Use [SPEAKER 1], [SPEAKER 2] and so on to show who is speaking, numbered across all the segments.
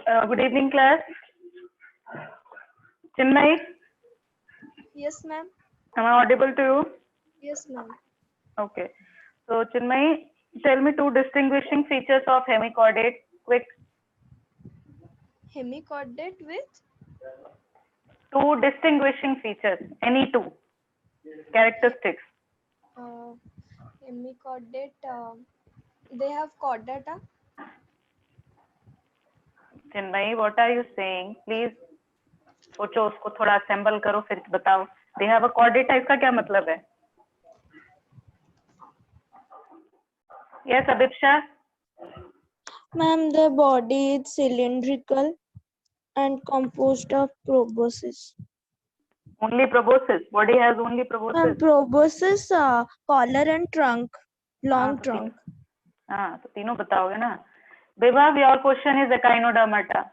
[SPEAKER 1] Good evening, class. Chinmay,
[SPEAKER 2] Yes, ma'am.
[SPEAKER 1] am I audible to you?
[SPEAKER 2] Yes, ma'am.
[SPEAKER 1] Okay. So, Chinmay, tell me two distinguishing features of hemichordate. Quick.
[SPEAKER 2] Hemichordate with
[SPEAKER 1] Two distinguishing features. Any two characteristics.
[SPEAKER 2] hemichordate. They have chordata.
[SPEAKER 1] Chinmay, what are you saying? Please सोचो, उसको थोड़ा assemble करो, फिर बताओ. They have a chordata. इसका क्या मतलब है? Yes, Abhiksha.
[SPEAKER 3] Ma'am, the body is cylindrical and composed of proboscis.
[SPEAKER 1] Only proboscis. Body has only
[SPEAKER 3] Ma'am,
[SPEAKER 1] proboscis.
[SPEAKER 3] proboscis, collar and trunk, long
[SPEAKER 1] तो
[SPEAKER 3] trunk.
[SPEAKER 1] हाँ, तो तीनों बताओगे ना. विभव, your question is echinodermata.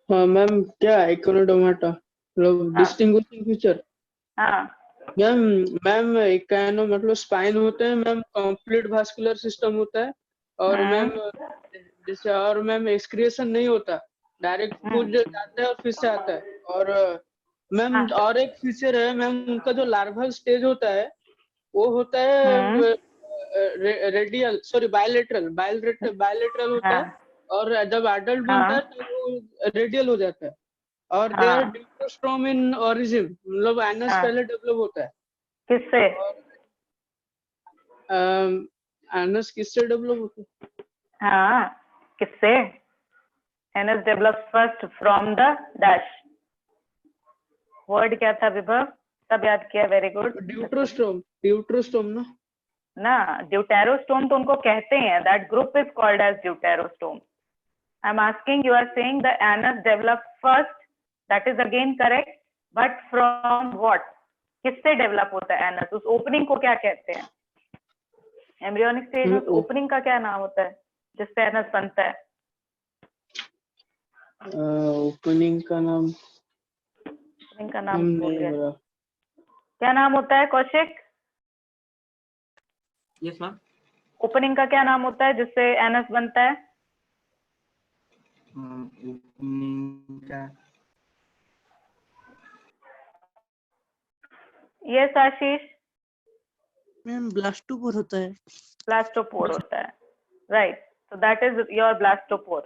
[SPEAKER 4] हाँ मैम, क्या एकोनोडोमाटा मतलब डिस्टिंग्विशिंग फीचर?
[SPEAKER 1] हाँ.
[SPEAKER 4] मैम मैम एकानो मतलब स्पाइन होते हैं मैम, कंप्लीट वास्कुलर सिस्टम होता है और मैम जैसे और मैम एक्सक्रिएशन नहीं होता, डायरेक्ट फूड जाता है और फिर से आता है. और मैम और एक फीचर है मैम, उनका जो लार्वल स्टेज होता है वो होता है रेडियल सॉरी बायलेटरल होता है, और जब एडल्ट बनता है तो वो रेडियल हो जाता है. और they are deuterostome in origin, मतलब एनस पहले डेवलप होता है.
[SPEAKER 1] किससे?
[SPEAKER 4] एनस किससे डेवलप होता है?
[SPEAKER 1] हाँ, किससे? Anus develop first from the dash. Word क्या था विभव? सब याद किया, वेरी गुड.
[SPEAKER 4] ड्यूटेरोस्टोम
[SPEAKER 1] ना, ड्यूटेरोस्टोम तो उनको कहते हैं, that group is called as deuterostome. I am asking, you are saying the anus develop first, that is again correct, but from what? किससे डेवलप होता है एनस? उस ओपनिंग को क्या कहते हैं? एम्ब्रियोनिक स्टेज में ओपनिंग का क्या नाम होता है जिससे एनस बनता है?
[SPEAKER 4] ओपनिंग का नाम
[SPEAKER 1] भूल गया. क्या नाम होता है कौशिक?
[SPEAKER 5] Yes ma'am.
[SPEAKER 1] ओपनिंग का क्या नाम होता है जिससे एनस बनता है? यस आशीष.
[SPEAKER 3] मैम, ब्लास्टोपोर होता है.
[SPEAKER 1] ब्लास्टोपोर होता है, right. So that is your blastopore.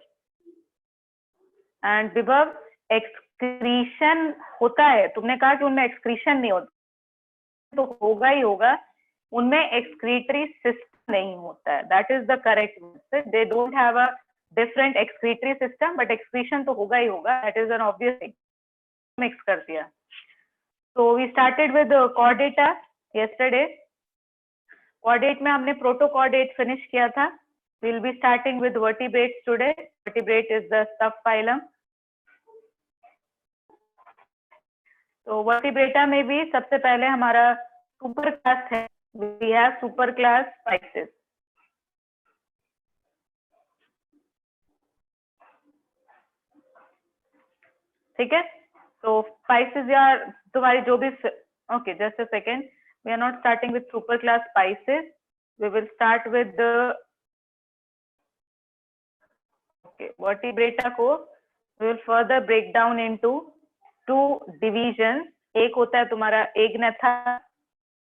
[SPEAKER 1] And विभव, एक्सक्रीशन होता है, तुमने कहा कि उनमें एक्सक्रीशन नहीं होता, तो होगा ही होगा. उनमें एक्सक्रीटरी सिस्टम नहीं होता है, that is the correct word. They don't have a different excretory system, but excretion तो होगा ही होगा, that is an obvious thing. Mix कर दिया. So we started with chordata yesterday. Chordate में हमने प्रोटोकॉर्डेट फिनिश किया था. We will be starting with vertebrates today. Vertebrate is the sub phylum. तो वर्टिब्रेटा में भी सबसे पहले हमारा सुपर क्लास है. We have super class spices. ठीक है. तो स्पाइसेस यार तुम्हारी जो भी, okay just a second, we are not starting with super class Pisces. We will start with Vertebrata को we will further break down into two division. एक होता है तुम्हारा एग्नेथा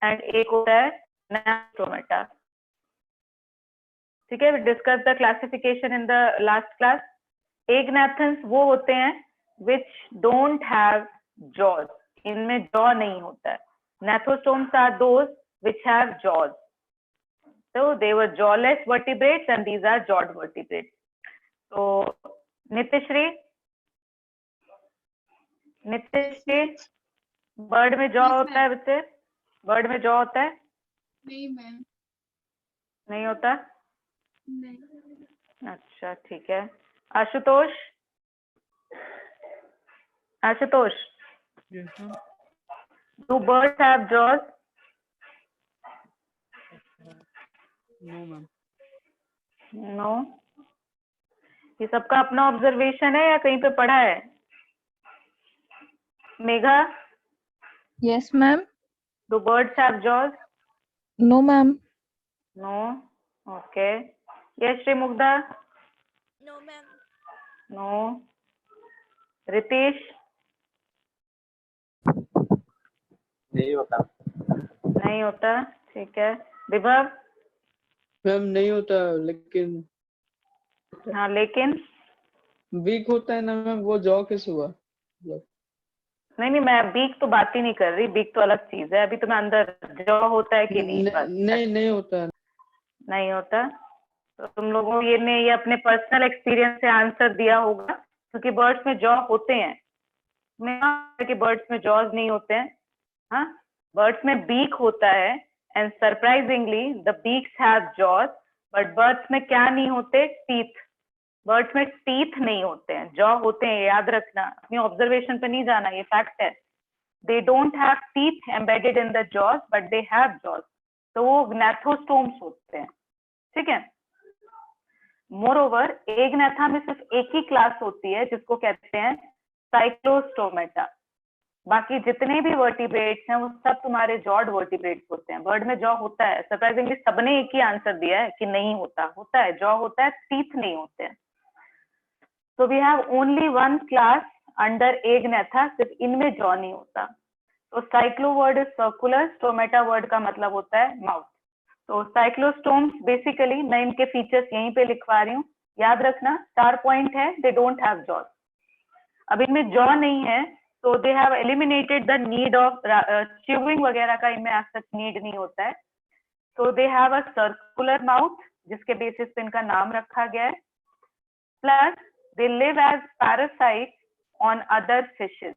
[SPEAKER 1] एंड एक होता है नास्टोमेटा. ठीक है. We discuss the classification in the last class. Agnathans वो होते हैं which don't have jaws. इनमें जॉ नहीं होता है. Gnathostomes are those which have jaws. So they were jawless vertebrates and these are jawed vertebrates. So Nityashree, bird में jaw होता है बच्चे? बर्ड में जॉ होता है?
[SPEAKER 2] नहीं मैम.
[SPEAKER 1] नहीं होता?
[SPEAKER 2] नहीं.
[SPEAKER 1] अच्छा ठीक है. Ashutosh, do birds have jaws?
[SPEAKER 4] No ma'am.
[SPEAKER 1] No. ये सबका अपना ऑब्जर्वेशन है या कहीं पे पढ़ा है? Megha,
[SPEAKER 3] Yes, ma'am.
[SPEAKER 1] do birds have jaws?
[SPEAKER 3] No, ma'am.
[SPEAKER 1] No. Okay. Yes, Shri Mugdha.
[SPEAKER 2] No, ma'am.
[SPEAKER 1] No. Ritesh?
[SPEAKER 5] नहीं होता।
[SPEAKER 1] नहीं होता, ठीक है। विभव?
[SPEAKER 4] मैम नहीं होता, लेकिन
[SPEAKER 1] हाँ लेकिन
[SPEAKER 4] वीक होता है ना मैम, वो जॉ कैसे हुआ?
[SPEAKER 1] नहीं नहीं, मैं बीक तो बात ही नहीं कर रही, बीक तो अलग चीज है। अभी तुम्हें अंदर जॉ होता है कि नहीं, बस।
[SPEAKER 4] नहीं होता।
[SPEAKER 1] नहीं होता। तो तुम लोगों ने ये अपने पर्सनल एक्सपीरियंस से आंसर दिया होगा, क्योंकि बर्ड्स में जॉ होते हैं। मैं कि बर्ड्स में जॉज नहीं होते हैं। हाँ, बर्ड्स में बीक होता है, and surprisingly the beaks have jaws, but birds में क्या नहीं होते? टीथ। बर्ड्स में टीथ नहीं होते हैं, जॉ होते हैं, याद रखना। अपनी ऑब्जर्वेशन पे नहीं जाना, ये फैक्ट है। दे don't have teeth embedded in the jaws, but they have jaws. तो वो ग्नैथोस्टोम्स होते हैं, ठीक है। मोरोवर एग्नेथा में सिर्फ एक ही क्लास होती है, जिसको कहते हैं साइक्लोस्टोमेटा। बाकी जितने भी वर्टिब्रेट्स हैं वो सब तुम्हारे जॉड वर्टिब्रेट्स होते हैं। बर्ड में जॉ होता है, सरप्राइजिंगली सबने एक ही आंसर दिया है कि नहीं होता। होता है, जॉ होता है, टीथ नहीं होते हैं। So we have only one class under Agnatha, सिर्फ इनमें जॉ नहीं होता। तो cyclo word is circular, stomata word का मतलब होता है माउथ। तो साइक्लोस्टोम्स बेसिकली, मैं इनके फीचर्स यहीं पे लिखवा रही हूँ, याद रखना। स्टार पॉइंट है, दे डोंट हैव जॉ। अब इनमें जॉ नहीं है, तो they have eliminated the need of chewing वगैरह का, इनमें आज तक नीड नहीं होता है। तो they have a circular mouth, जिसके बेसिस पे इनका नाम रखा गया है। Plus they live as parasites on other fishes,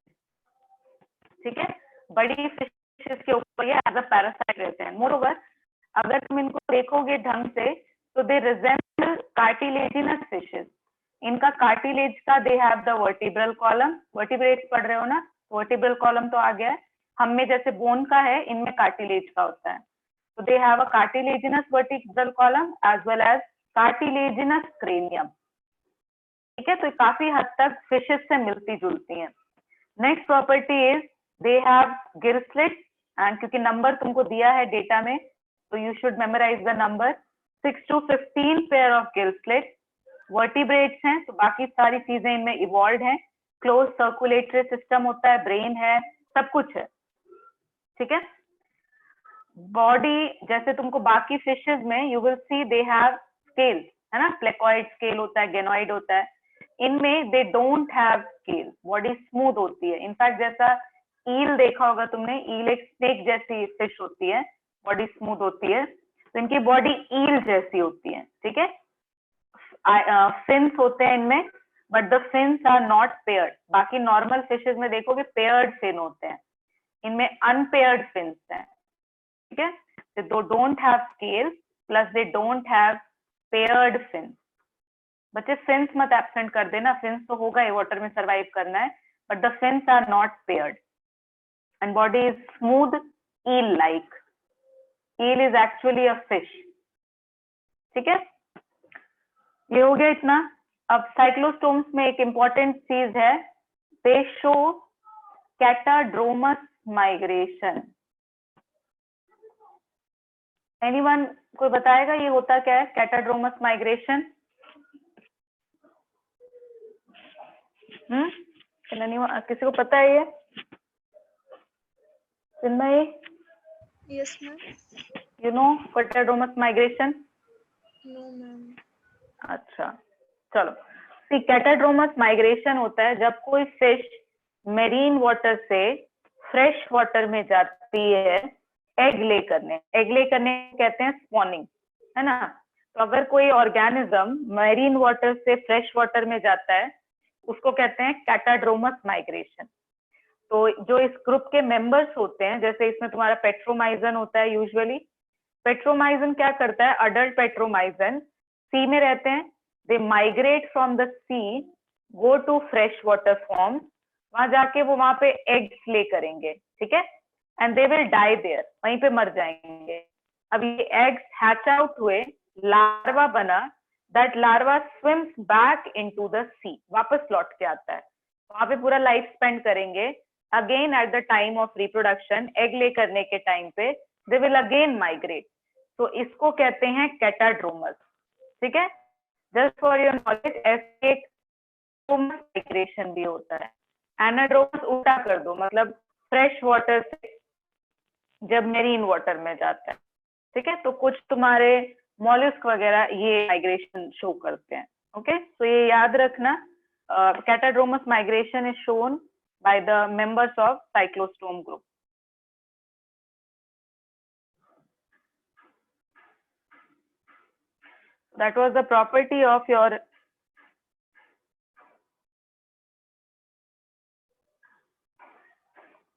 [SPEAKER 1] ठीक है। बड़ी फिशेस के ऊपर ये एज अ पैरासाइट रहते हैं। मोरओवर अगर तुम इनको देखोगे ढंग से, तो दे रिजेंबल कार्टिलेजिनस फिशेस। इनका कार्टिलेज का, they have the vertebral column. Vertebrates पढ़ रहे हो ना, वर्टिब्रल कॉलम तो आ गया है। हम में जैसे बोन का है, इनमें कार्टिलेज का होता है। तो they have a cartilaginous vertebral column as well as cartilaginous cranium, ठीक है। तो काफी हद तक फिशेस से मिलती जुलती हैं। Next property is they have gill slit, and क्योंकि नंबर तुमको दिया है डेटा में, तो you should memorise the number 6 to 15 pair of gill slit. Vertebrates हैं, तो बाकी सारी चीजें इनमें इवॉल्व हैं। क्लोज सर्कुलेटरी सिस्टम होता है, ब्रेन है, सब कुछ है, ठीक है। बॉडी जैसे तुमको बाकी फिशेस में you will C they have scale, है ना। प्लेकॉइड स्केल होता है, गेनोइड होता है। इनमें दे don't have scale, body smooth होती है। इनफैक्ट जैसा ईल देखा होगा तुमने, ईल एक स्नेक जैसी फिश होती है, बॉडी स्मूथ होती है। तो इनकी बॉडी ईल जैसी होती है, ठीक है। फिन्स होते हैं इनमें, but the fins are not paired. बाकी नॉर्मल फिशेस में देखोगे पेयर्ड फिन होते हैं, इनमें अनपेयर्ड फिन्स हैं, ठीक है। दे don't have scale, plus they don't have paired fins. बच्चे फिन्स मत एब्सेंट कर देना, फिन्स तो होगा ही, वाटर में सरवाइव करना है, but the fins are not paired. And body is smooth eel like. eel is actually a fish, ठीक है। ये हो गया इतना। अब साइक्लोस्टोम्स में एक इंपॉर्टेंट चीज है, दे शो कैटाड्रोमस माइग्रेशन। एनीवन कोई बताएगा ये होता क्या है कैटाड्रोमस माइग्रेशन? किसी को पता है ये? Chinmay,
[SPEAKER 2] Yes, ma'am.
[SPEAKER 1] you know catadromous migration?
[SPEAKER 2] No, ma'am.
[SPEAKER 1] अच्छा चलो, कैटाड्रोमस माइग्रेशन होता है जब कोई फिश मेरीन वाटर से फ्रेश वाटर में जाती है एग ले करने। एग ले करने कहते हैं स्पॉनिंग, है ना। तो अगर कोई ऑर्गेनिज्म मेरीन वाटर से फ्रेश वाटर में जाता है, उसको कहते हैं कैटाड्रोमस माइग्रेशन। तो जो इस ग्रुप के मेंबर्स होते हैं, जैसे इसमें तुम्हारा पेट्रोमाइजन होता है यूजुअली। पेट्रोमाइजन क्या करता है? अडल्ट पेट्रोमाइजन सी में रहते हैं, they migrate from the sea go to fresh water form. वहां जाके वो वहां पे एग्स ले करेंगे, ठीक है, and they will die there, वहीं पे मर जाएंगे। अब ये एग्स हैच आउट हुए, लार्वा बना, that larva swims back into the sea, वापस लौट के आता है, वहां पे पूरा लाइफ स्पेंड करेंगे। Again at the time of reproduction, egg lay करने के टाइम पे दे विल अगेन माइग्रेट। तो इसको कहते हैं कैटाड्रोमस, ठीक है। जस्ट फॉर योर नॉलेज, ऐसे एक माइग्रेशन भी होता है। एनाड्रोमस उल्टा कर दो, मतलब फ्रेश वाटर से जब मेरीन वाटर में जाता है, ठीक है, तो कुछ तुम्हारे मॉलस्क वगैरह ये माइग्रेशन शो करते हैं। ओके, तो ये याद रखना, catadromous migration is shown by the members of cyclostome group. That was the property of your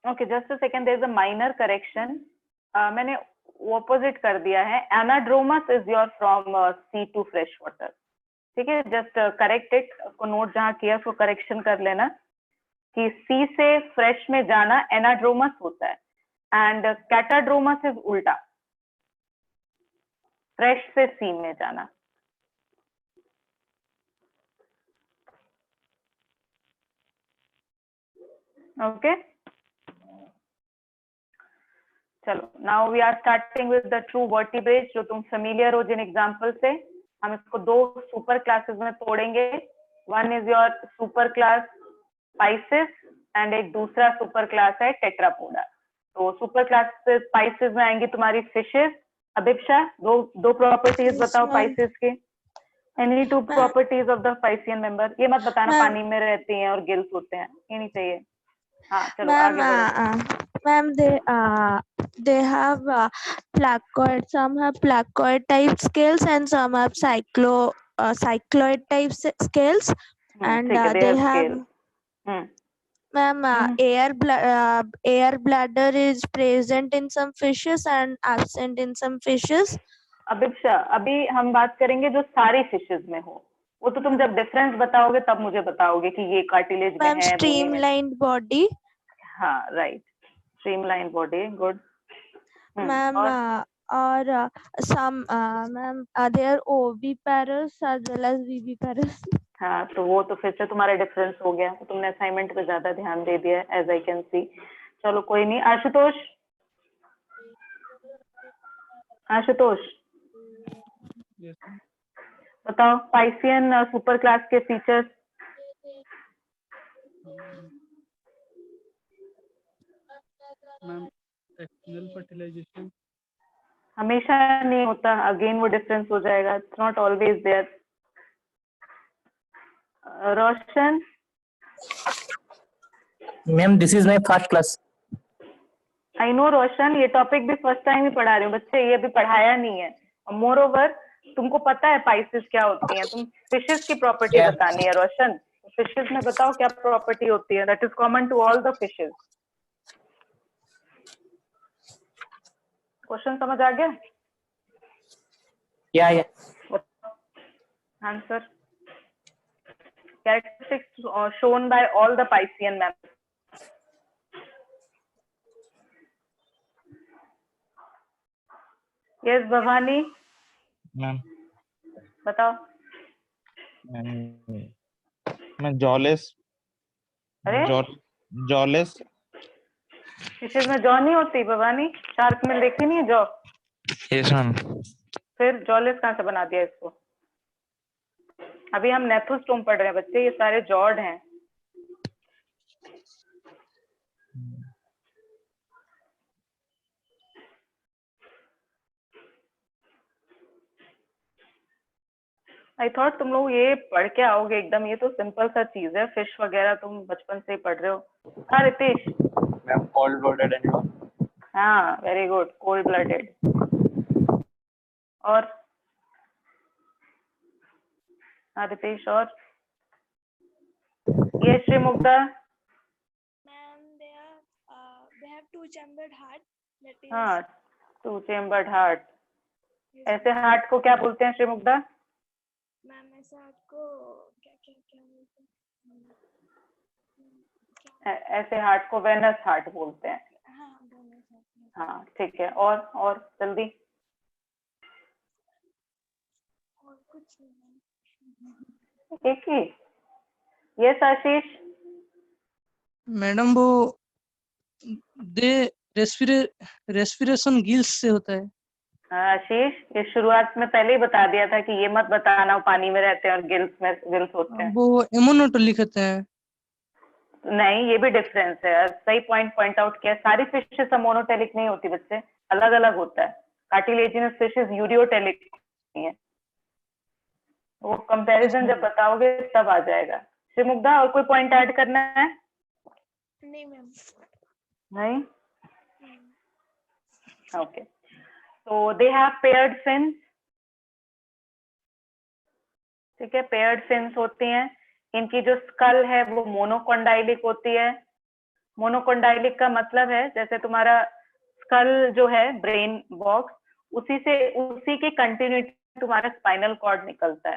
[SPEAKER 1] okay, just a second, there is a minor correction. मैंने opposite कर दिया है, anadromous is your from sea to fresh water, ठीक है, just correct it, को note जहाँ किया उसको correction कर लेना कि sea से fresh में जाना anadromous होता है and catadromous is उल्टा, fresh से sea में जाना। Okay, चलो, now we are starting with the true vertebrates, जो तुम familiar हो जिन एग्जाम्पल से। हम इसको दो सुपर क्लासेस में तोड़ेंगे, one is your super class spices and एक दूसरा सुपर क्लास है टेट्रापोडा। तो सुपर क्लास स्पाइसेस में आएंगी तुम्हारी फिशेस। अभिप्सा, दो प्रॉपर्टीज बताओ स्पाइसेस के। Any two properties of the Piscean member. ये मत बताना पानी में रहती हैं और गिल्स होते हैं, ये नहीं चाहिए। हाँ चलो आगे बढ़ो।
[SPEAKER 3] Ma'am, they have placoid. Some have placoid type scales and some have cycloid type scales. And they have. Ma'am, air bladder is present in some fishes and absent in some fishes.
[SPEAKER 1] अभिप्सा, अभी हम बात करेंगे जो सारी fishes में हो, वो तो तुम जब डिफरेंस बताओगे तब मुझे बताओगे कि ये कार्टिलेज में है।
[SPEAKER 3] Streamlined body.
[SPEAKER 1] हाँ right, streamline body, good.
[SPEAKER 3] Ma'am और some ma'am they are oviparous as well as viviparous।
[SPEAKER 1] हाँ, तो वो तो फिर से तुम्हारा डिफरेंस हो गया, तो तुमने असाइनमेंट पे ज्यादा ध्यान दे दिया एज आई कैन सी। चलो कोई नहीं। आशुतोष, आशुतोष बताओ पाइसियन सुपर क्लास के फीचर्स।
[SPEAKER 4] मैम एक्सटर्नल फर्टिलाइजेशन
[SPEAKER 1] हमेशा नहीं होता, अगेन वो डिफरेंस हो जाएगा, it's not always there. Roshan.
[SPEAKER 5] Ma'am this is my first class.
[SPEAKER 1] I know Roshan, ये टॉपिक भी फर्स्ट टाइम ही पढ़ा रही हूँ बच्चे, ये अभी पढ़ाया नहीं है। और मोर ओवर तुमको पता है पाइसेस क्या होती हैं, तुम फिशेस की प्रॉपर्टी बतानी है रोशन। फिशेस में बताओ क्या प्रॉपर्टी होती है, that is common to all the fishes. Question समझ आ गया?
[SPEAKER 5] या
[SPEAKER 1] answer. Characteristics shown by all the Piscean mammals. Yes, Bhavani.
[SPEAKER 6] Ma'am
[SPEAKER 1] बताओ।
[SPEAKER 6] मैं जॉलेस।
[SPEAKER 1] अरे
[SPEAKER 6] जॉलेस
[SPEAKER 1] फिशेज में जॉ नहीं होती भवानी, शार्क में देखी नहीं है जॉ?
[SPEAKER 6] Yes ma'am.
[SPEAKER 1] फिर जॉलेस कहाँ से बना दिया इसको? अभी हम नेथोस्टोम पढ़ रहे हैं बच्चे, ये सारे जॉर्ड हैं। आई थॉट तुम लोग ये पढ़ के आओगे एकदम, ये तो सिंपल सा चीज है, फिश वगैरह तुम बचपन से ही पढ़ रहे हो। हाँ Ritesh.
[SPEAKER 5] Ma'am cold blooded animal.
[SPEAKER 1] हाँ वेरी गुड, कोल्ड ब्लडेड। और हाँ रितेश, और ये Shrimugdha.
[SPEAKER 2] Ma'am, they have two-chambered heart. That is.
[SPEAKER 1] हाँ, टू चेम्बर्ड हार्ट।
[SPEAKER 2] Yes,
[SPEAKER 1] ऐसे हार्ट को क्या बोलते हैं श्रीमुग्धा?
[SPEAKER 2] मैम ऐसे हार्ट को क्या क्या क्या बोलते हैं?
[SPEAKER 1] ऐसे हार्ट को वेनस हार्ट बोलते हैं।
[SPEAKER 2] हाँ दोनों साथ में।
[SPEAKER 1] हाँ ठीक है, और जल्दी।
[SPEAKER 2] और कुछ नहीं मैम।
[SPEAKER 1] एक ही। यस आशीष।
[SPEAKER 7] मैडम वो दे रेस्पिरेशन गिल्स से होता है।
[SPEAKER 1] आशीष, ये शुरुआत में पहले ही बता दिया था कि ये मत बताना वो पानी में रहते हैं और गिल्स होते हैं।
[SPEAKER 7] वो एमोनोटोलिक होते हैं।
[SPEAKER 1] नहीं, ये भी डिफरेंस है। सही पॉइंट आउट किया। सारी फिशेस मोनोटेलिक नहीं होती बच्चे, अलग अलग होता है। कार्टिलेजिनस फिशेस यूरियोटेलिक नहीं है। वो कंपैरिजन जब बताओगे तब आ जाएगा। श्रीमुग्धा, और कोई पॉइंट ऐड करना है?
[SPEAKER 2] नहीं मैम।
[SPEAKER 1] नहीं? ओके, तो दे हैव पेयर्ड फिन्स। ठीक है, पेयर्ड फिन्स होती हैं। इनकी जो स्कल है वो मोनोकोंडाइलिक होती है। मोनोकोंडाइलिक का मतलब है जैसे तुम्हारा स्कल जो है ब्रेन बॉक्स, उसी के कंटिन्यूटी तुम्हारा स्पाइनल कॉर्ड निकलता है।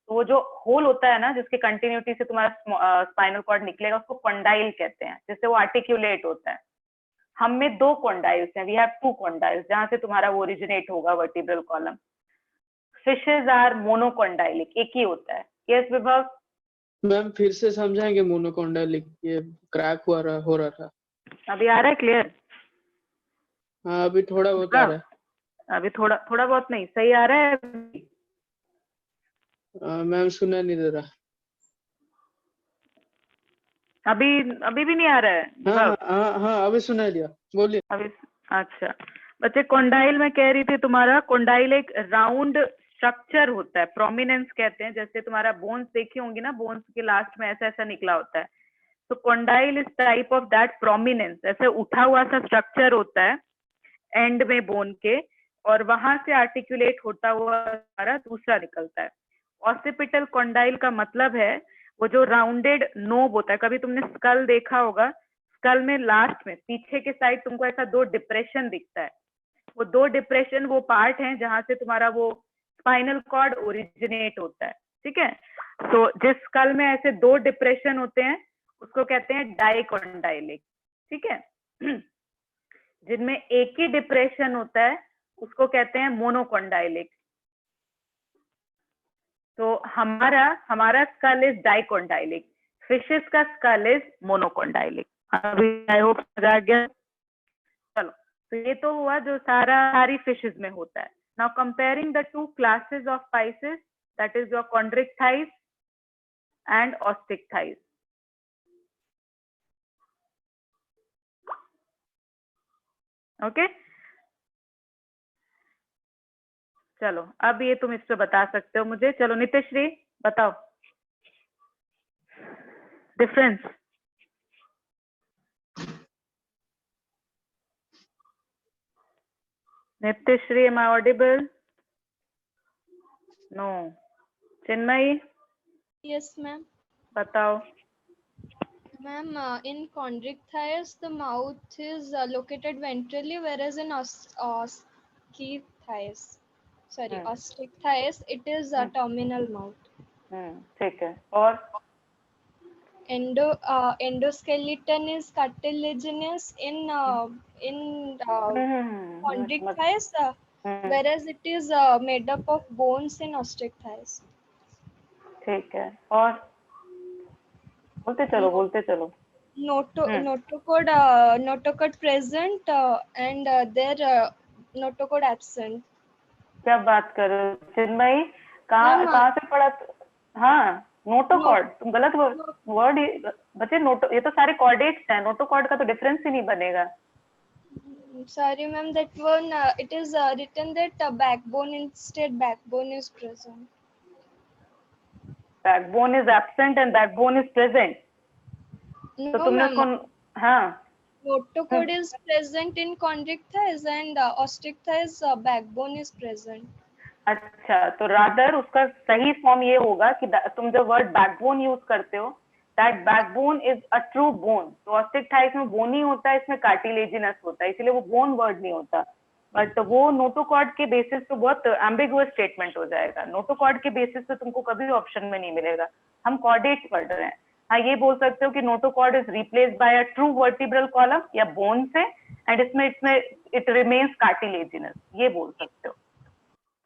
[SPEAKER 1] तो वो जो होल होता है ना जिसकी कंटिन्यूटी से तुम्हारा स्पाइनल कॉर्ड निकलेगा, उसको कोंडाइल कहते हैं, जिससे वो आर्टिकुलेट होता है। हम में 2 कोंडाइल्स हैं, वी हैव 2 कोंडाइल्स, जहां से तुम्हारा वो ओरिजिनेट होगा vertebral column. Fishes are monocondylic, एक ही होता है। यस विभव?
[SPEAKER 4] मैम फिर से समझाएंगे मोनोकोंडाइलिक, ये क्रैक हो रहा था।
[SPEAKER 1] अभी आ रहा है क्लियर?
[SPEAKER 4] हाँ अभी थोड़ा बहुत आ रहा है।
[SPEAKER 1] अभी थोड़ा बहुत नहीं, सही आ रहा है?
[SPEAKER 4] मैम सुना नहीं दे रहा।
[SPEAKER 1] अभी भी नहीं आ रहा है?
[SPEAKER 4] हाँ अभी सुना दिया, बोलिए।
[SPEAKER 1] अभी अच्छा बच्चे, कोंडाइल में कह रही थी, तुम्हारा कोंडाइल एक राउंड स्ट्रक्चर होता है, प्रोमिनेंस कहते हैं। जैसे तुम्हारा बोन्स देखी होंगी ना, बोन्स के लास्ट में ऐसा ऐसा निकला होता है। तो condyle is type of that prominence, ऐसे उठा हुआ सा स्ट्रक्चर होता है एंड में बोन के, और वहां से आर्टिकुलेट होता हुआ हमारा दूसरा निकलता है। ऑसिपिटल कोंडाइल का मतलब है वो जो राउंडेड नोब होता है। कभी तुमने स्कल देखा होगा, स्कल में लास्ट में पीछे के साइड तुमको ऐसा 2 डिप्रेशन दिखता है। वो 2 डिप्रेशन वो पार्ट हैं जहां से तुम्हारा वो स्पाइनल कॉर्ड ओरिजिनेट होता है। ठीक है, तो जिस स्कल में ऐसे 2 डिप्रेशन होते हैं उसको कहते हैं डाइकोंडाइलिक। ठीक है, जिनमें एक ही डिप्रेशन होता है उसको कहते हैं मोनोकोंडाइलिक। तो हमारा स्कल इज डाइकोंडाइलिक, फिशेस का स्कल इज मोनोकोंडाइलिक। अभी आई होप समझ आ गया। चलो, तो ये तो हुआ जो सारी फिशेस में होता है। Now comparing the 2 classes of Pisces, that is your Chondrichthyes and Osteichthyes. Okay, चलो अब ये तुम इस पे बता सकते हो मुझे। चलो नित्यश्री बताओ difference. Nityashree, am I audible? No. Chinmayi
[SPEAKER 2] Yes ma'am.
[SPEAKER 1] बताओ।
[SPEAKER 2] Ma'am, in chondrichthyes the mouth is located ventrally, whereas in osteochthyes it is a terminal mouth.
[SPEAKER 1] ठीक है, और
[SPEAKER 2] Endoskeleton is cartilaginous in chondrichthyes, whereas it is made up of bones in osteochthyes.
[SPEAKER 1] ठीक है, और बोलते चलो।
[SPEAKER 2] Notochord present and their notochord absent.
[SPEAKER 1] क्या बात कर रहे हो चिन्मयी? कहाँ से पढ़ा? हाँ, नोटोकॉर्ड। तुम गलत वर्ड बच्चे, नोटो, ये तो सारे कॉर्डेट्स हैं, नोटोकॉर्ड का तो डिफरेंस ही नहीं बनेगा।
[SPEAKER 2] Sorry ma'am, that one it is written that backbone, instead backbone is present.
[SPEAKER 1] Backbone is absent and backbone is present. तो
[SPEAKER 2] No
[SPEAKER 1] तुमने
[SPEAKER 2] ma'am,
[SPEAKER 1] उसको, हाँ,
[SPEAKER 2] notochord is present in chondrichthyes and osteochthyes backbone is present.
[SPEAKER 1] अच्छा, तो rather उसका सही form ये होगा कि तुम जब वर्ड बैकबोन यूज करते हो, that backbone is a true bone. तो ऑस्टिक्टाइस में बोन ही होता है, इसमें कार्टिलेजिनस होता है, इसलिए वो बोन वर्ड नहीं होता। बट वो नोटोकॉर्ड के बेसिस पे बहुत एम्बिगुअस स्टेटमेंट हो जाएगा। नोटोकॉर्ड के बेसिस पे तुमको कभी ऑप्शन में नहीं मिलेगा। हम कॉर्डेट पढ़ रहे हैं। हाँ, ये बोल सकते हो कि notochord is replaced by a true vertebral column या बोन से, एंड इसमें इट रिमेन्स कार्टिलेजिनस, ये बोल सकते हो।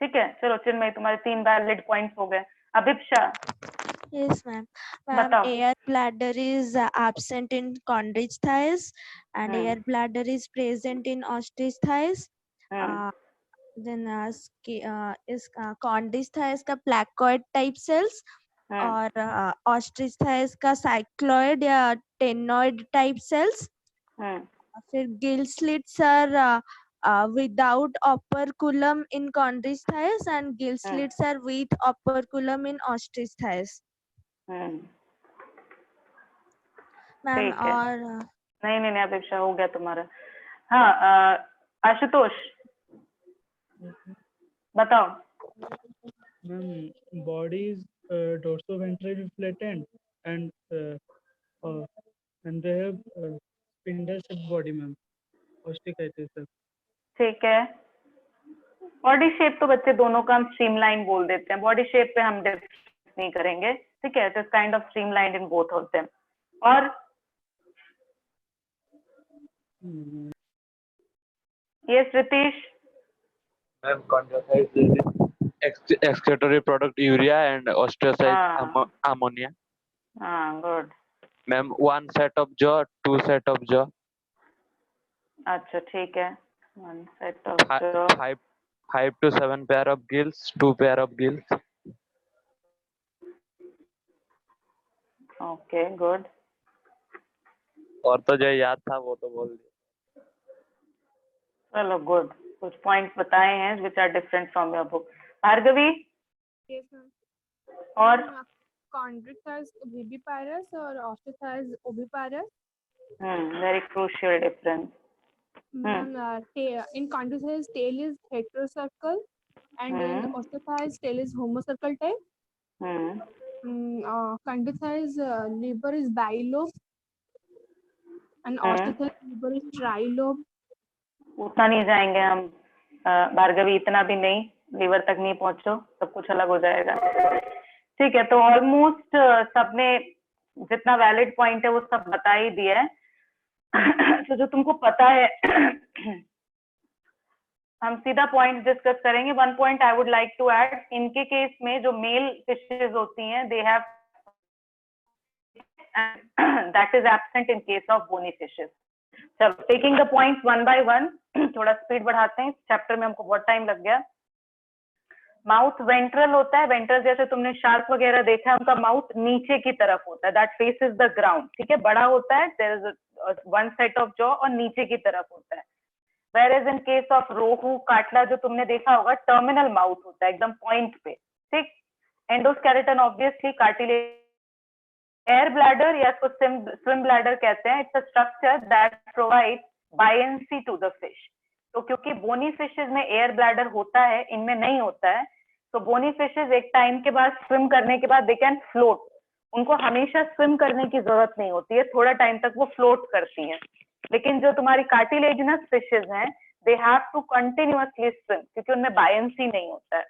[SPEAKER 1] ठीक है, चलो चिन्मयी, तुम्हारे 3 वैलिड पॉइंट्स हो गए। अभिप्सा
[SPEAKER 3] Yes, ma'am.
[SPEAKER 1] बताओ।
[SPEAKER 3] Air bladder is absent in chondrichthyes and air bladder is present in osteochthyes. then कॉन्डिस्था है इसका प्लैकॉइड टाइप सेल्स, और ऑस्ट्रिस्था है इसका साइक्लॉइड या टेनॉइड टाइप सेल्स। फिर gill slits are without operculum in chondristhyes and gill slits are with operculum in ostristhyes. Ma'am
[SPEAKER 1] ठीक है।
[SPEAKER 3] और
[SPEAKER 1] नहीं अपेक्षा हो गया तुम्हारा। हाँ आशुतोष बताओ।
[SPEAKER 7] Ma'am body is dorsoventrally flattened and they have spindle shaped body ma'am, osteochondritis।
[SPEAKER 1] ठीक है, बॉडी शेप तो बच्चे दोनों का हम स्ट्रीमलाइन बोल देते हैं, बॉडी शेप पे हम डिस्कस नहीं करेंगे, ठीक है। It is kind of streamline in both of them. और yes Ritesh.
[SPEAKER 8] Ma'am chondrocytes excretory product urea and osteocytes ammonia।
[SPEAKER 1] हाँ गुड।
[SPEAKER 8] Ma'am 1 set of jaw, 2 set of jaw।
[SPEAKER 1] अच्छा ठीक है, 1 set of jaw,
[SPEAKER 8] 5 to 7 pair of gills, 2 pair of gills।
[SPEAKER 1] Okay good.
[SPEAKER 8] और तो जो याद था वो तो बोल दिया।
[SPEAKER 1] चलो गुड, कुछ पॉइंट्स बताए हैं which are different from your book. Bhargavi.
[SPEAKER 2] Yes, ma'am.
[SPEAKER 1] और
[SPEAKER 2] Chondrichthyes viviparous और osteocytes oviparous।
[SPEAKER 1] Very crucial difference.
[SPEAKER 2] In chondrichthyes tail is heterocercal and in osteocytes tail is homocircle type। Chondrichthyes liver is bilobe and osteocytes liver is trilobe।
[SPEAKER 1] उतना नहीं जाएंगे हम भार्गवी, इतना भी नहीं, liver तक नहीं पहुंचो, सब कुछ अलग हो जाएगा। ठीक है, तो ऑलमोस्ट सबने जितना वैलिड पॉइंट है वो सब बता ही दिया है। तो जो तुमको पता है हम सीधा पॉइंट डिस्कस करेंगे। 1 point I would like to add, इनके केस में जो मेल फिशेज होती हैं they have that is absent in case of bony fishes. चलो taking the points one by one, थोड़ा स्पीड बढ़ाते हैं, इस चैप्टर में हमको बहुत टाइम लग गया। माउथ वेंट्रल होता है, वेंट्रल जैसे तुमने शार्क वगैरह देखा है, उनका माउथ नीचे की तरफ होता है, दैट फेसेस द ग्राउंड, ठीक है, बड़ा होता है, there is 1 set of jaw और नीचे की तरफ होता है। Where in case of rohu catla जो तुमने देखा होगा, टर्मिनल माउथ होता है एकदम पॉइंट पे, ठीक। Endoskeleton obviously cartilage. Air bladder या इसको स्विम ब्लैडर कहते हैं, it's a structure that provide buoyancy to the fish. तो क्योंकि बोनी फिशेज में एयर ब्लैडर होता है, इनमें नहीं होता है, तो बोनी फिशेज एक टाइम के बाद स्विम करने के बाद दे कैन फ्लोट, उनको हमेशा स्विम करने की जरूरत नहीं होती है, थोड़ा टाइम तक वो फ्लोट करती हैं। लेकिन जो तुम्हारी कार्टिलेजिनस फिशेज हैं they have to continuously swim, क्योंकि उनमें बायंसी नहीं होता है।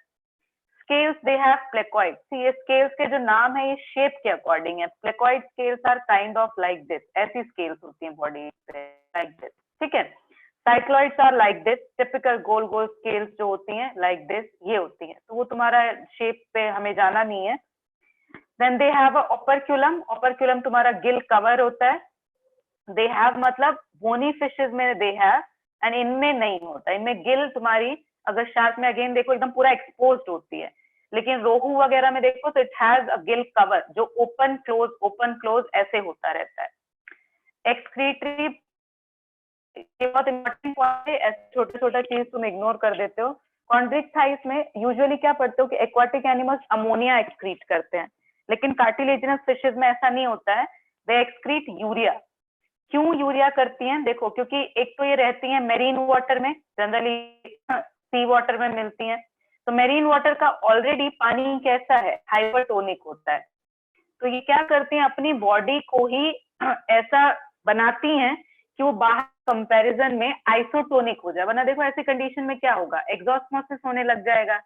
[SPEAKER 1] Scales they have placoid. See ये स्केल्स के जो नाम है ये शेप के अकॉर्डिंग है। Placoid scales are kind of like this, ऐसी स्केल्स होती हैं बॉडी पे लाइक दिस, ठीक है। Cycloids are like this, typical गोल गोल स्केल्स जो होती हैं लाइक दिस, ये होती हैं। तो वो तुम्हारा शेप पे हमें जाना नहीं है। देन दे हैव अ ओपर्क्यूलम, ओपर्क्यूलम तुम्हारा गिल कवर होता है। दे हैव मतलब बोनी फिशेज में दे हैव, एंड इनमें नहीं होता, इनमें गिल तुम्हारी अगर शार्क में अगेन देखो एकदम पूरा एक्सपोज्ड होती है, लेकिन रोहू वगैरह में देखो तो it has a gill cover जो ओपन क्लोज ऐसे होता रहता है। एक्सक्रीटरी, बहुत इंपॉर्टेंट पॉइंट है, ऐसे छोटे छोटा चीज तुम इग्नोर कर देते हो। कॉन्ड्रिक्टाइस में यूजुअली क्या पढ़ते हो कि एक्वाटिक एनिमल्स अमोनिया एक्सक्रीट करते हैं, लेकिन कार्टिलेजिनस फिशेज में ऐसा नहीं होता है, दे एक्सक्रीट यूरिया। क्यों यूरिया करती हैं? देखो क्योंकि एक तो ये रहती हैं मेरीन वाटर में, जनरली सी वाटर में मिलती हैं, तो मेरीन वाटर का ऑलरेडी पानी कैसा है, हाइपरटोनिक होता है। तो ये क्या करती हैं, अपनी बॉडी को ही ऐसा बनाती हैं कि वो बाहर कंपैरिजन में आइसोटोनिक हो जाए, वरना देखो ऐसी कंडीशन में क्या होगा, एक्सॉस्मोसिस होने लग जाएगा।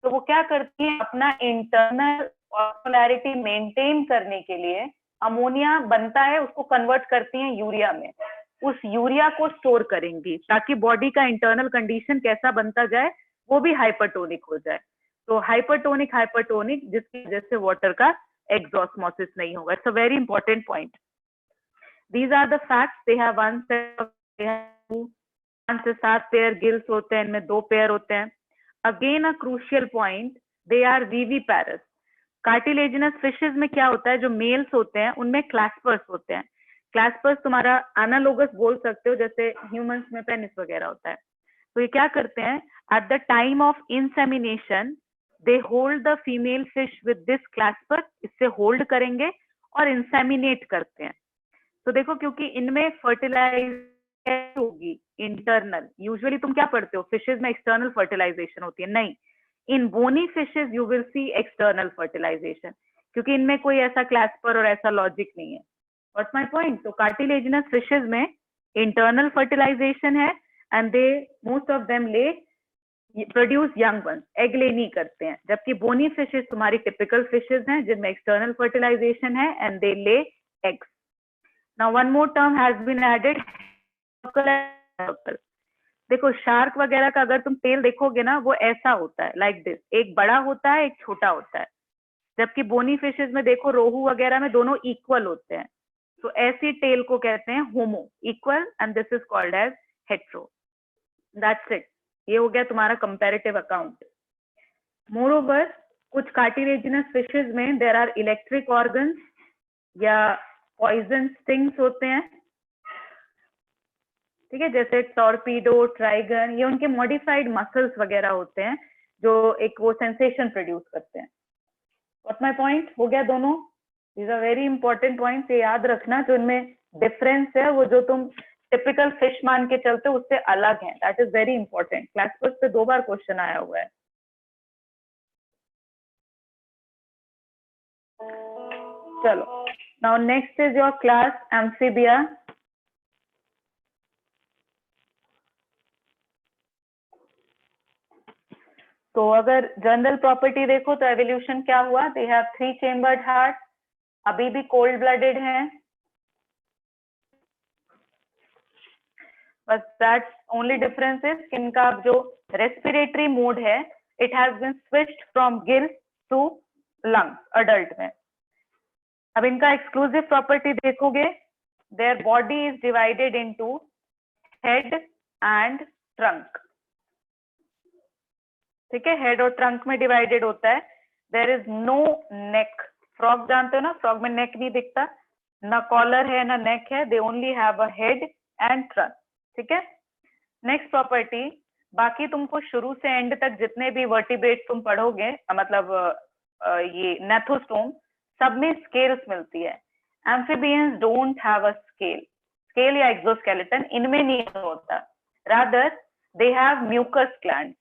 [SPEAKER 1] तो वो क्या करती है, अपना इंटरनल ऑस्मोलैरिटी मेंटेन करने के लिए अमोनिया बनता है, उसको कन्वर्ट करती हैं यूरिया में। उस यूरिया को स्टोर करेंगी ताकि बॉडी का इंटरनल कंडीशन कैसा बनता जाए, वो भी हाइपरटोनिक हो जाए। तो हाइपरटोनिक जिसकी वजह से वाटर का एक्सॉस्मोसिस नहीं होगा। It's a very important point. These are the facts. They have 1 set of, 5 से 7 पेयर गिल्स होते हैं, इनमें 2 पेयर होते हैं। Again a crucial point, they are viviparous. Cartilaginous fishes में क्या होता है, जो मेल्स होते हैं उनमें क्लैस्पर्स होते हैं। क्लैस्पर्स तुम्हारा एनालोगस बोल सकते हो, जैसे ह्यूमंस में पेनिस वगैरह होता है। तो ये क्या करते हैं, at the time of insemination they hold the female fish with this clasper, इससे होल्ड करेंगे और इंसेमिनेट करते हैं। तो देखो, क्योंकि इनमें फर्टिलाइजेशन होगी इंटरनल, यूजुअली तुम क्या पढ़ते हो, फिशेज में एक्सटर्नल फर्टिलाइजेशन होती है, नहीं, in bony fishes you will see external fertilisation, क्योंकि इनमें कोई ऐसा क्लैस्पर और ऐसा लॉजिक नहीं है। What's my point? तो कार्टिलेजिनस फिशेज में इंटरनल फर्टिलाइजेशन है and they most of them lay produce young ones, egg lay नहीं करते हैं, जबकि बोनी फिशेज तुम्हारी टिपिकल फिशेज हैं जिनमें एक्सटर्नल फर्टिलाइजेशन है and they lay eggs. Now one more term has been added, देखो शार्क वगैरह का अगर तुम टेल देखोगे ना, वो ऐसा होता है लाइक दिस, एक बड़ा होता है एक छोटा होता है, जबकि बोनी फिशेज में देखो रोहू वगैरह में दोनों इक्वल होते हैं। तो ऐसी टेल को कहते हैं homo, equal, and this is called as hetero. That's it, ये हो गया तुम्हारा कंपैरेटिव अकाउंट। मोरओवर कुछ कार्टिलेजिनस फिशेज में देयर आर इलेक्ट्रिक ऑर्गन्स या पॉइजन स्टिंग्स होते हैं, ठीक है, जैसे टॉर्पीडो, ट्राइगन, ये उनके मॉडिफाइड मसल्स वगैरह होते हैं जो एक वो सेंसेशन प्रोड्यूस करते हैं। What my point? हो गया दोनों। These are very important points, ये याद रखना, जो इनमें डिफरेंस है वो जो तुम टिपिकल फिश मान के चलते हो उससे अलग है, that is very important. Class पे 2 बार क्वेश्चन आया हुआ है। चलो, now next is your class amphibia. तो अगर जनरल प्रॉपर्टी देखो तो एवोल्यूशन क्या हुआ, दे हैव 3 चेम्बर्ड हार्ट, अभी भी कोल्ड ब्लडेड हैं, बस दैट्स ओनली डिफरेंस इज इनका जो रेस्पिरेटरी मोड है it has been switched from gills to lungs adult में। अब इनका एक्सक्लूसिव प्रॉपर्टी देखोगे, their body is divided into head and trunk, ठीक है, हेड और ट्रंक में डिवाइडेड होता है। There is no neck, frog जानते हो ना, फ्रॉग में नेक नहीं दिखता, ना कॉलर है ना नेक है, दे only have a head and trunk, ठीक है। नेक्स्ट प्रॉपर्टी, बाकी तुमको शुरू से एंड तक जितने भी वर्टिब्रेट तुम पढ़ोगे, मतलब ये नेथोस्टोम, सब में स्केल्स मिलती है। Amphibians don't have a scale, scale या एक्सोस्केलेटन इनमें नहीं होता, rather they have mucus gland,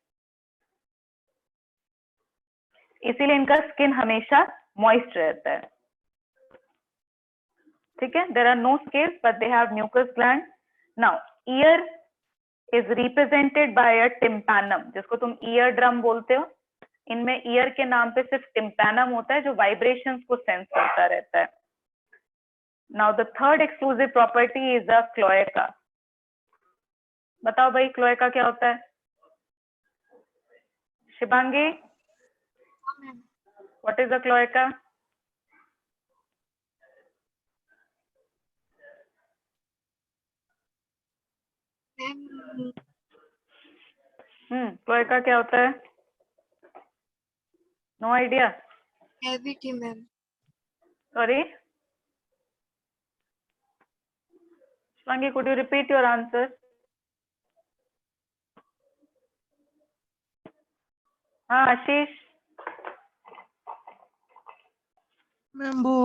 [SPEAKER 1] इसीलिए इनका स्किन हमेशा मॉइस्ट रहता है, ठीक है। There are no scales but they have mucus gland. Now ear is represented by a tympanum, जिसको तुम ईयर ड्रम बोलते हो। इनमें ईयर के नाम पे सिर्फ टिम्पैनम होता है जो वाइब्रेशंस को सेंस करता रहता है। Now the third exclusive property is a cloaca. बताओ भाई क्लोएका क्या होता है? Shivangi, what is a cloaca? Cloaca क्या होता है? No idea?
[SPEAKER 2] Cavity ma'am.
[SPEAKER 1] Sorry Shivangi, could you repeat your answer? हाँ आशीष।
[SPEAKER 7] मैम वो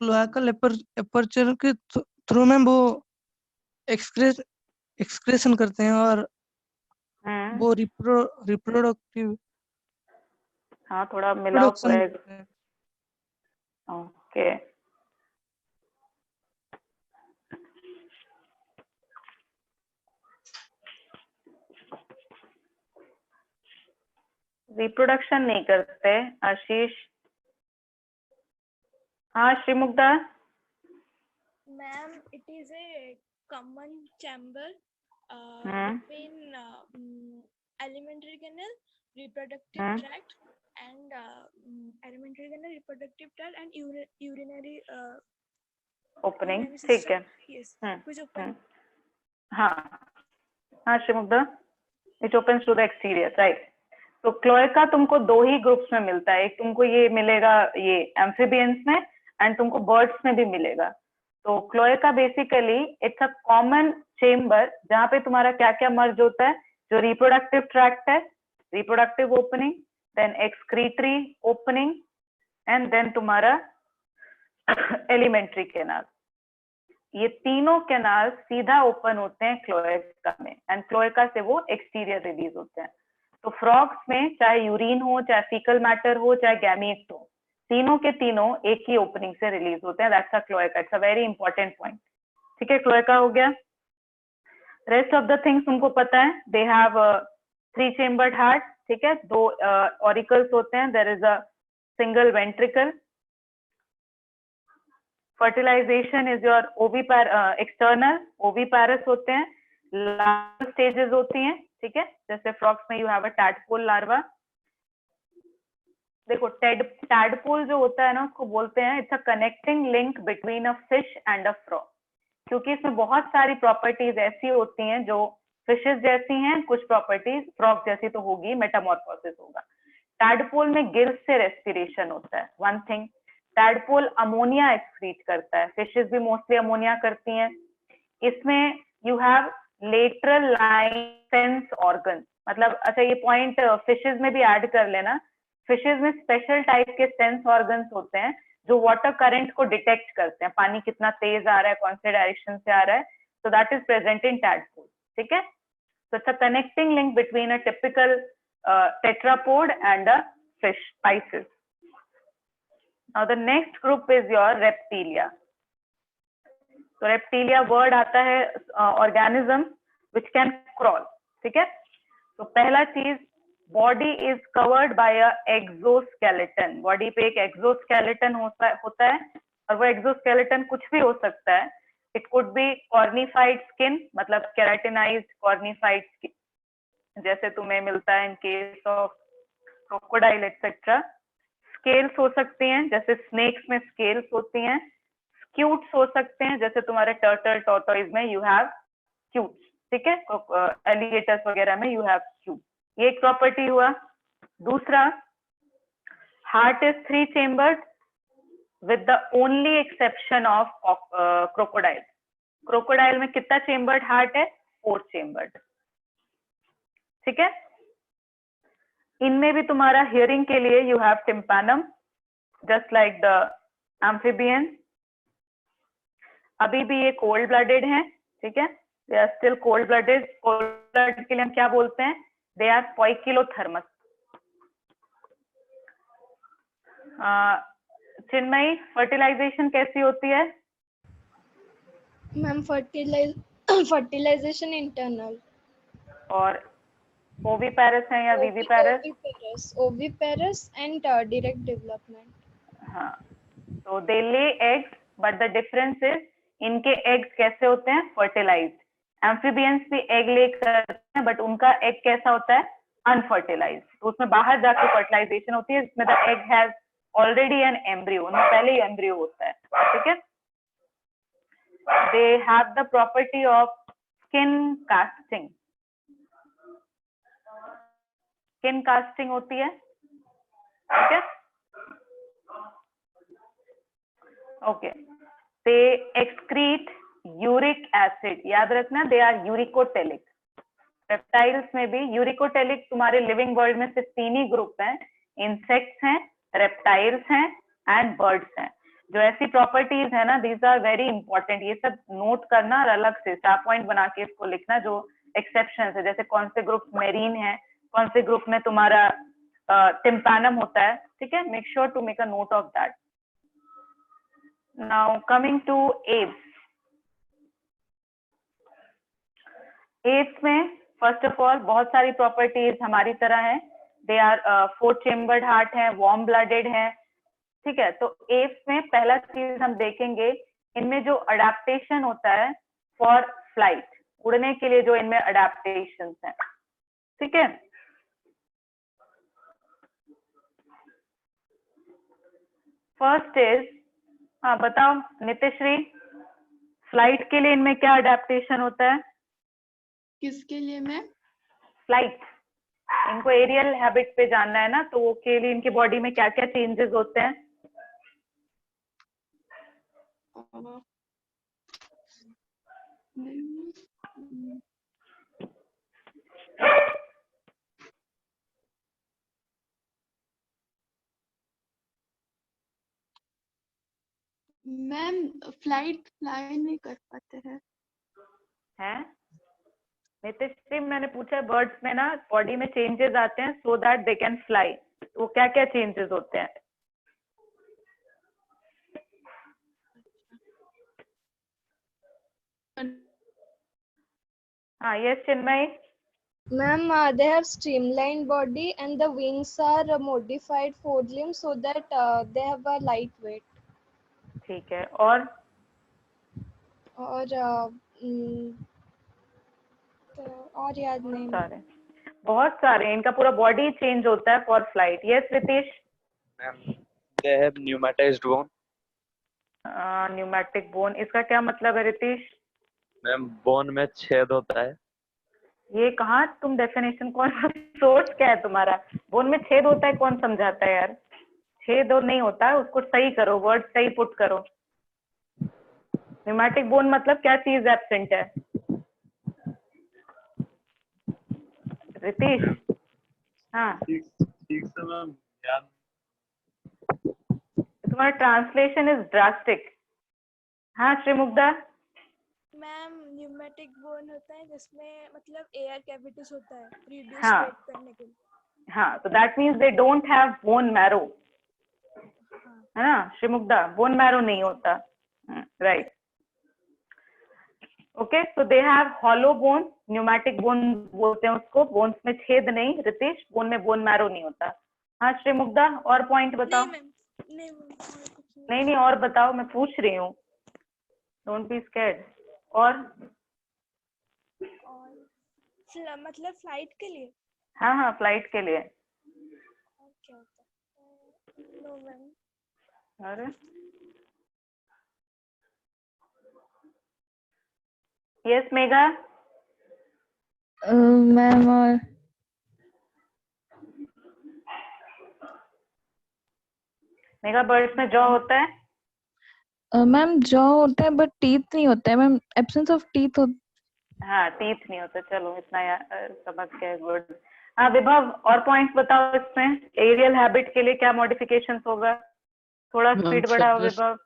[SPEAKER 7] क्लोएकल एपर्चर के थ्रू में वो एक्सक्रेशन करते हैं और वो रिप्रोडक्टिव
[SPEAKER 1] हाँ थोड़ा मिलाओ
[SPEAKER 7] प्रोडक्शन करते हैं।
[SPEAKER 1] ओके, रिप्रोडक्शन नहीं करते आशीष। हाँ श्रीमुग्धा।
[SPEAKER 2] Ma'am, it is a common chamber
[SPEAKER 1] Hmm.
[SPEAKER 2] between alimentary canal, reproductive
[SPEAKER 1] Hmm.
[SPEAKER 2] tract, and alimentary canal, reproductive tract, and urinary.
[SPEAKER 1] Opening,
[SPEAKER 2] urinary
[SPEAKER 1] ठीक है।
[SPEAKER 2] system. Yes.
[SPEAKER 1] Hmm,
[SPEAKER 2] Which open.
[SPEAKER 1] हाँ हाँ Shrimugdha, which opens to the exterior, right. तो cloaca तुमको दो ही groups में मिलता है, एक तुमको ये मिलेगा ये एम्फीबियंस में एंड तुमको बर्ड्स में भी मिलेगा। तो cloaca basically it's a common chamber जहाँ पे तुम्हारा क्या क्या मर्ज होता है, जो रिप्रोडक्टिव ट्रैक्ट है, reproductive opening, then excretory opening and then तुम्हारा एलिमेंट्री कैनाल। ये तीनों कैनाल सीधा ओपन होते हैं क्लोएका में एंड क्लोएका से वो एक्सटीरियर रिलीज होते हैं। तो फ्रॉग्स में चाहे यूरिन हो, चाहे फीकल मैटर हो, चाहे गैमीट्स हो, तीनों के तीनों एक ही ओपनिंग से रिलीज होते हैं। That's a cloaca, it's a very important point. ठीक है, क्लोएका हो गया। रेस्ट ऑफ द थिंग्स तुमको पता है, दे हैव 3 चेम्बर्ड हार्ट, ठीक है, 2 ऑरिकल्स होते हैं, there is a single ventricle. Fertilisation is your external, oviparous होते हैं, लार्वा स्टेजेस होती हैं, ठीक है, जैसे फ्रॉग्स में you have a tadpole larva. देखो टैडपोल जो होता है ना, उसको बोलते हैं it's a connecting link between a fish and a frog, क्योंकि इसमें बहुत सारी प्रॉपर्टीज ऐसी होती हैं जो फिशेस जैसी हैं, कुछ प्रॉपर्टीज फ्रॉग जैसी तो होगी, मेटामॉर्फोसिस होगा। टैडपोल में गिल्स से रेस्पिरेशन होता है, one thing. Tadpole ammonia excrete करता है, फिशेस भी मोस्टली अमोनिया करती हैं। इसमें you have lateral line sense organ, मतलब अच्छा ये पॉइंट फिशेस में भी ऐड कर लेना, फिशेस में स्पेशल टाइप के सेंस ऑर्गन्स होते हैं जो वाटर करंट को डिटेक्ट करते हैं, पानी कितना तेज आ रहा है, कौन से डायरेक्शन से आ रहा है, so that is present in tadpole, ठीक है। So it's a connecting link between a typical tetrapod and a fish, Pisces. Now the next group is your reptilia. तो रेप्टिलिया वर्ड आता है ऑर्गेनिज्म विच कैन क्रॉल, ठीक है। तो पहला चीज, body is covered by a exoskeleton, body पे एक एक्सोस्केलेटन होता है और वो एक्सोस्केलेटन कुछ भी हो सकता है। It could be cornified skin, मतलब केराटिनाइज्ड कॉर्निफाइड स्किन, जैसे तुम्हें मिलता है इन case of crocodile etcetera. Scales हो सकती हैं, जैसे स्नेक्स में स्केल्स होती हैं। क्यूट्स हो सकते हैं, जैसे तुम्हारे टर्टल टॉर्टोइज में यू हैव क्यूट्स, ठीक है, एलिगेटर्स वगैरह में यू हैव क्यूट। ये एक प्रॉपर्टी हुआ। दूसरा, heart is 3 chambered with the only exception of crocodile. Crocodile में कितना चेम्बर्ड हार्ट है? 4 चेम्बर्ड, ठीक है। इनमें भी तुम्हारा हियरिंग के लिए you have tympanum, just like the amphibian. अभी भी ये कोल्ड ब्लडेड हैं, ठीक है, they are still cold blooded. Cold blood के लिए हम क्या बोलते हैं? They are poikilothermous. Chinmayi, fertilisation कैसी होती है?
[SPEAKER 2] Ma'am fertilisation internal.
[SPEAKER 1] और ओविपैरस है या viviparous?
[SPEAKER 2] Oviparous and direct development.
[SPEAKER 1] हाँ, तो they lay eggs, but the difference is इनके एग्स कैसे होते हैं? फर्टिलाइज्ड। एम्फीबियंस भी एग ले करते हैं, बट उनका एग कैसा होता है? अनफर्टिलाइज्ड। तो उसमें बाहर जाकर फर्टिलाइजेशन होती है, जिसमें the egg has already an embryo, उनमें पहले ही एम्ब्रियो होता है, ठीक है। They have the property of skin casting, skin casting होती है, ठीक है। ओके, दे एक्सक्रीट यूरिक एसिड, याद रखना, दे आर यूरिकोटेलिक। रेप्टाइल्स में भी यूरिकोटेलिक तुम्हारे लिविंग वर्ल्ड में सिर्फ 3 ही ग्रुप हैं, इंसेक्ट्स हैं, रेप्टाइल्स हैं एंड बर्ड्स हैं। जो ऐसी प्रॉपर्टीज है ना, दीज आर वेरी इंपॉर्टेंट, ये सब नोट करना और अलग से स्टार पॉइंट बना के इसको लिखना, जो एक्सेप्शन है, जैसे कौन से ग्रुप मेरीन है, कौन से ग्रुप में तुम्हारा टिम्पैनम होता है, ठीक है। Make sure to make a note of that. Now coming to aves. Aves में फर्स्ट ऑफ ऑल बहुत सारी प्रॉपर्टीज हमारी तरह हैं, दे आर 4 चेम्बर्ड हार्ट है, वार्म ब्लडेड है, ठीक है। तो एप्स में पहला चीज हम देखेंगे, इनमें जो अडेप्टेशन होता है फॉर फ्लाइट, उड़ने के लिए जो इनमें अडेप्टेशन हैं, ठीक है। फर्स्ट इज, हाँ बताओ नितिश्री, फ्लाइट के लिए इनमें क्या अडेप्टेशन होता है?
[SPEAKER 9] किसके लिए मैम?
[SPEAKER 1] फ्लाइट, इनको एरियल हैबिट पे जानना है ना, तो वो के लिए इनकी बॉडी में क्या क्या चेंजेस होते हैं?
[SPEAKER 9] मैम फ्लाइट फ्लाई नहीं कर पाते हैं।
[SPEAKER 1] हैं नितिश्री, मैंने पूछा बर्ड्स में ना बॉडी में चेंजेस आते हैं so that they can fly, वो क्या क्या चेंजेस होते हैं? हाँ yes Chinmay.
[SPEAKER 2] Ma'am, they have streamlined body and the wings are modified forelimbs so that they have a light weight.
[SPEAKER 1] ठीक है, और
[SPEAKER 2] और और याद नहीं।
[SPEAKER 1] बहुत सारे इनका पूरा बॉडी चेंज होता है for flight. Yes Ritesh.
[SPEAKER 8] Ma'am they have pneumatised bone.
[SPEAKER 1] Pneumatic bone, इसका क्या मतलब है रितेश?
[SPEAKER 8] मैम बोन में छेद होता है।
[SPEAKER 1] ये कहाँ तुम डेफिनेशन, कौन सा सोर्स क्या है तुम्हारा? बोन में छेद होता है कौन समझाता है यार? छेद और नहीं होता है, उसको सही करो, वर्ड सही पुट करो। न्यूमेटिक बोन मतलब क्या चीज एब्सेंट है रितेश? हाँ
[SPEAKER 8] ठीक से मैम याद।
[SPEAKER 1] तुम्हारा ट्रांसलेशन इज ड्रास्टिक। हाँ श्रीमुग्धा।
[SPEAKER 3] मैम न्यूमेटिक बोन होता है जिसमें मतलब एयर कैविटीज होता है रिड्यूस
[SPEAKER 1] हाँ।
[SPEAKER 3] वेट करने के लिए।
[SPEAKER 1] हाँ, तो that means they don't have bone marrow, है ना श्रीमुग्धा? बोन मैरो नहीं होता, right. Okay, so they have hollow bone, pneumatic bone बोलते हैं उसको, बोन्स में छेद नहीं रितेश, बोन में बोन मैरो नहीं होता। हाँ श्रीमुग्धा, और पॉइंट बताओ।
[SPEAKER 3] नहीं मैम, और कुछ
[SPEAKER 1] नहीं नहीं, और बताओ, मैं पूछ रही हूँ, डोंट बी स्कैर्ड। और
[SPEAKER 3] मतलब फ्लाइट के लिए।
[SPEAKER 1] हाँ हाँ, फ्लाइट के लिए।
[SPEAKER 3] और क्या होता है? No ma'am.
[SPEAKER 1] अरे यस मेघा।
[SPEAKER 10] मैम और
[SPEAKER 1] मेघा, बर्ड्स में जॉ होता है?
[SPEAKER 10] मैम जॉ होता है बट टीथ नहीं होता है मैम, एब्सेंस ऑफ टीथ होता।
[SPEAKER 1] हाँ, टीथ नहीं होता, चलो इतना समझ गए, गुड। हाँ विभव, और पॉइंट्स बताओ इसमें, एरियल हैबिट के लिए क्या मॉडिफिकेशंस होगा? थोड़ा स्पीड बढ़ाओ विभव।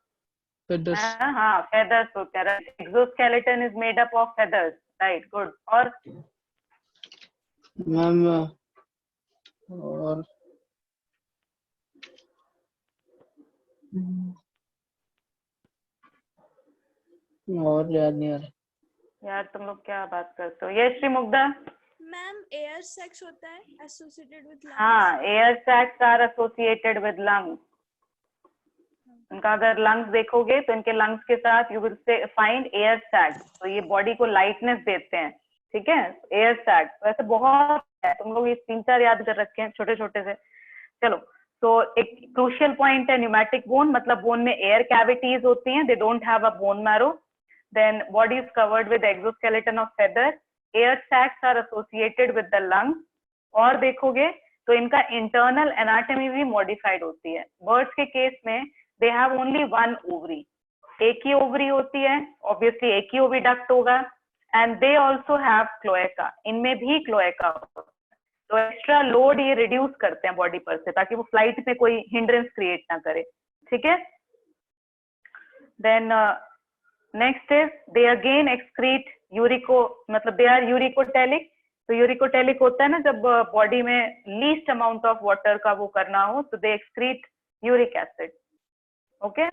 [SPEAKER 4] feathers.
[SPEAKER 1] हाँ फेदर्स होते हैं, exoskeleton is made up of feathers, right, good. और
[SPEAKER 4] मैम और याद नहीं आ रहा
[SPEAKER 1] यार तुम लोग क्या बात करते हो? ये श्रीमुग्धा।
[SPEAKER 3] मैम एयर सैक्स होता है एसोसिएटेड विद लंग्स।
[SPEAKER 1] हाँ, air sacs are associated with lungs. इनका अगर लंग्स देखोगे तो इनके लंग्स के साथ you will see find air sacs, तो ये बॉडी को लाइटनेस देते हैं, ठीक है, एयर सैक्स। तो ऐसे बहुत है, तुम लोग ये 3-4 याद कर रखे हैं छोटे छोटे से। चलो, तो एक क्रूशियल पॉइंट है न्यूमेटिक बोन, मतलब बोन में एयर कैविटीज होती हैं, they don't have a bone marrow, then body is covered with exoskeleton of feather, air sacs are associated with the lungs. और देखोगे तो इनका इंटरनल एनाटॉमी भी मॉडिफाइड होती है। बर्ड्स के केस में they have only one ovary, एक ही ओवरी होती है, ऑब्वियसली एक ही ओविडक्ट होगा, and they also have cloaca, इनमें भी क्लोएका होता है। तो एक्स्ट्रा लोड ये रिड्यूस करते हैं बॉडी पर से, ताकि वो फ्लाइट में कोई हिंड्रेंस क्रिएट ना करे, ठीक है। Then next is they again excrete uric, मतलब दे आर यूरिकोटेलिक। तो यूरिकोटेलिक होता है ना जब बॉडी में लीस्ट अमाउंट ऑफ वाटर का वो करना हो, तो दे excrete uric acid, okay.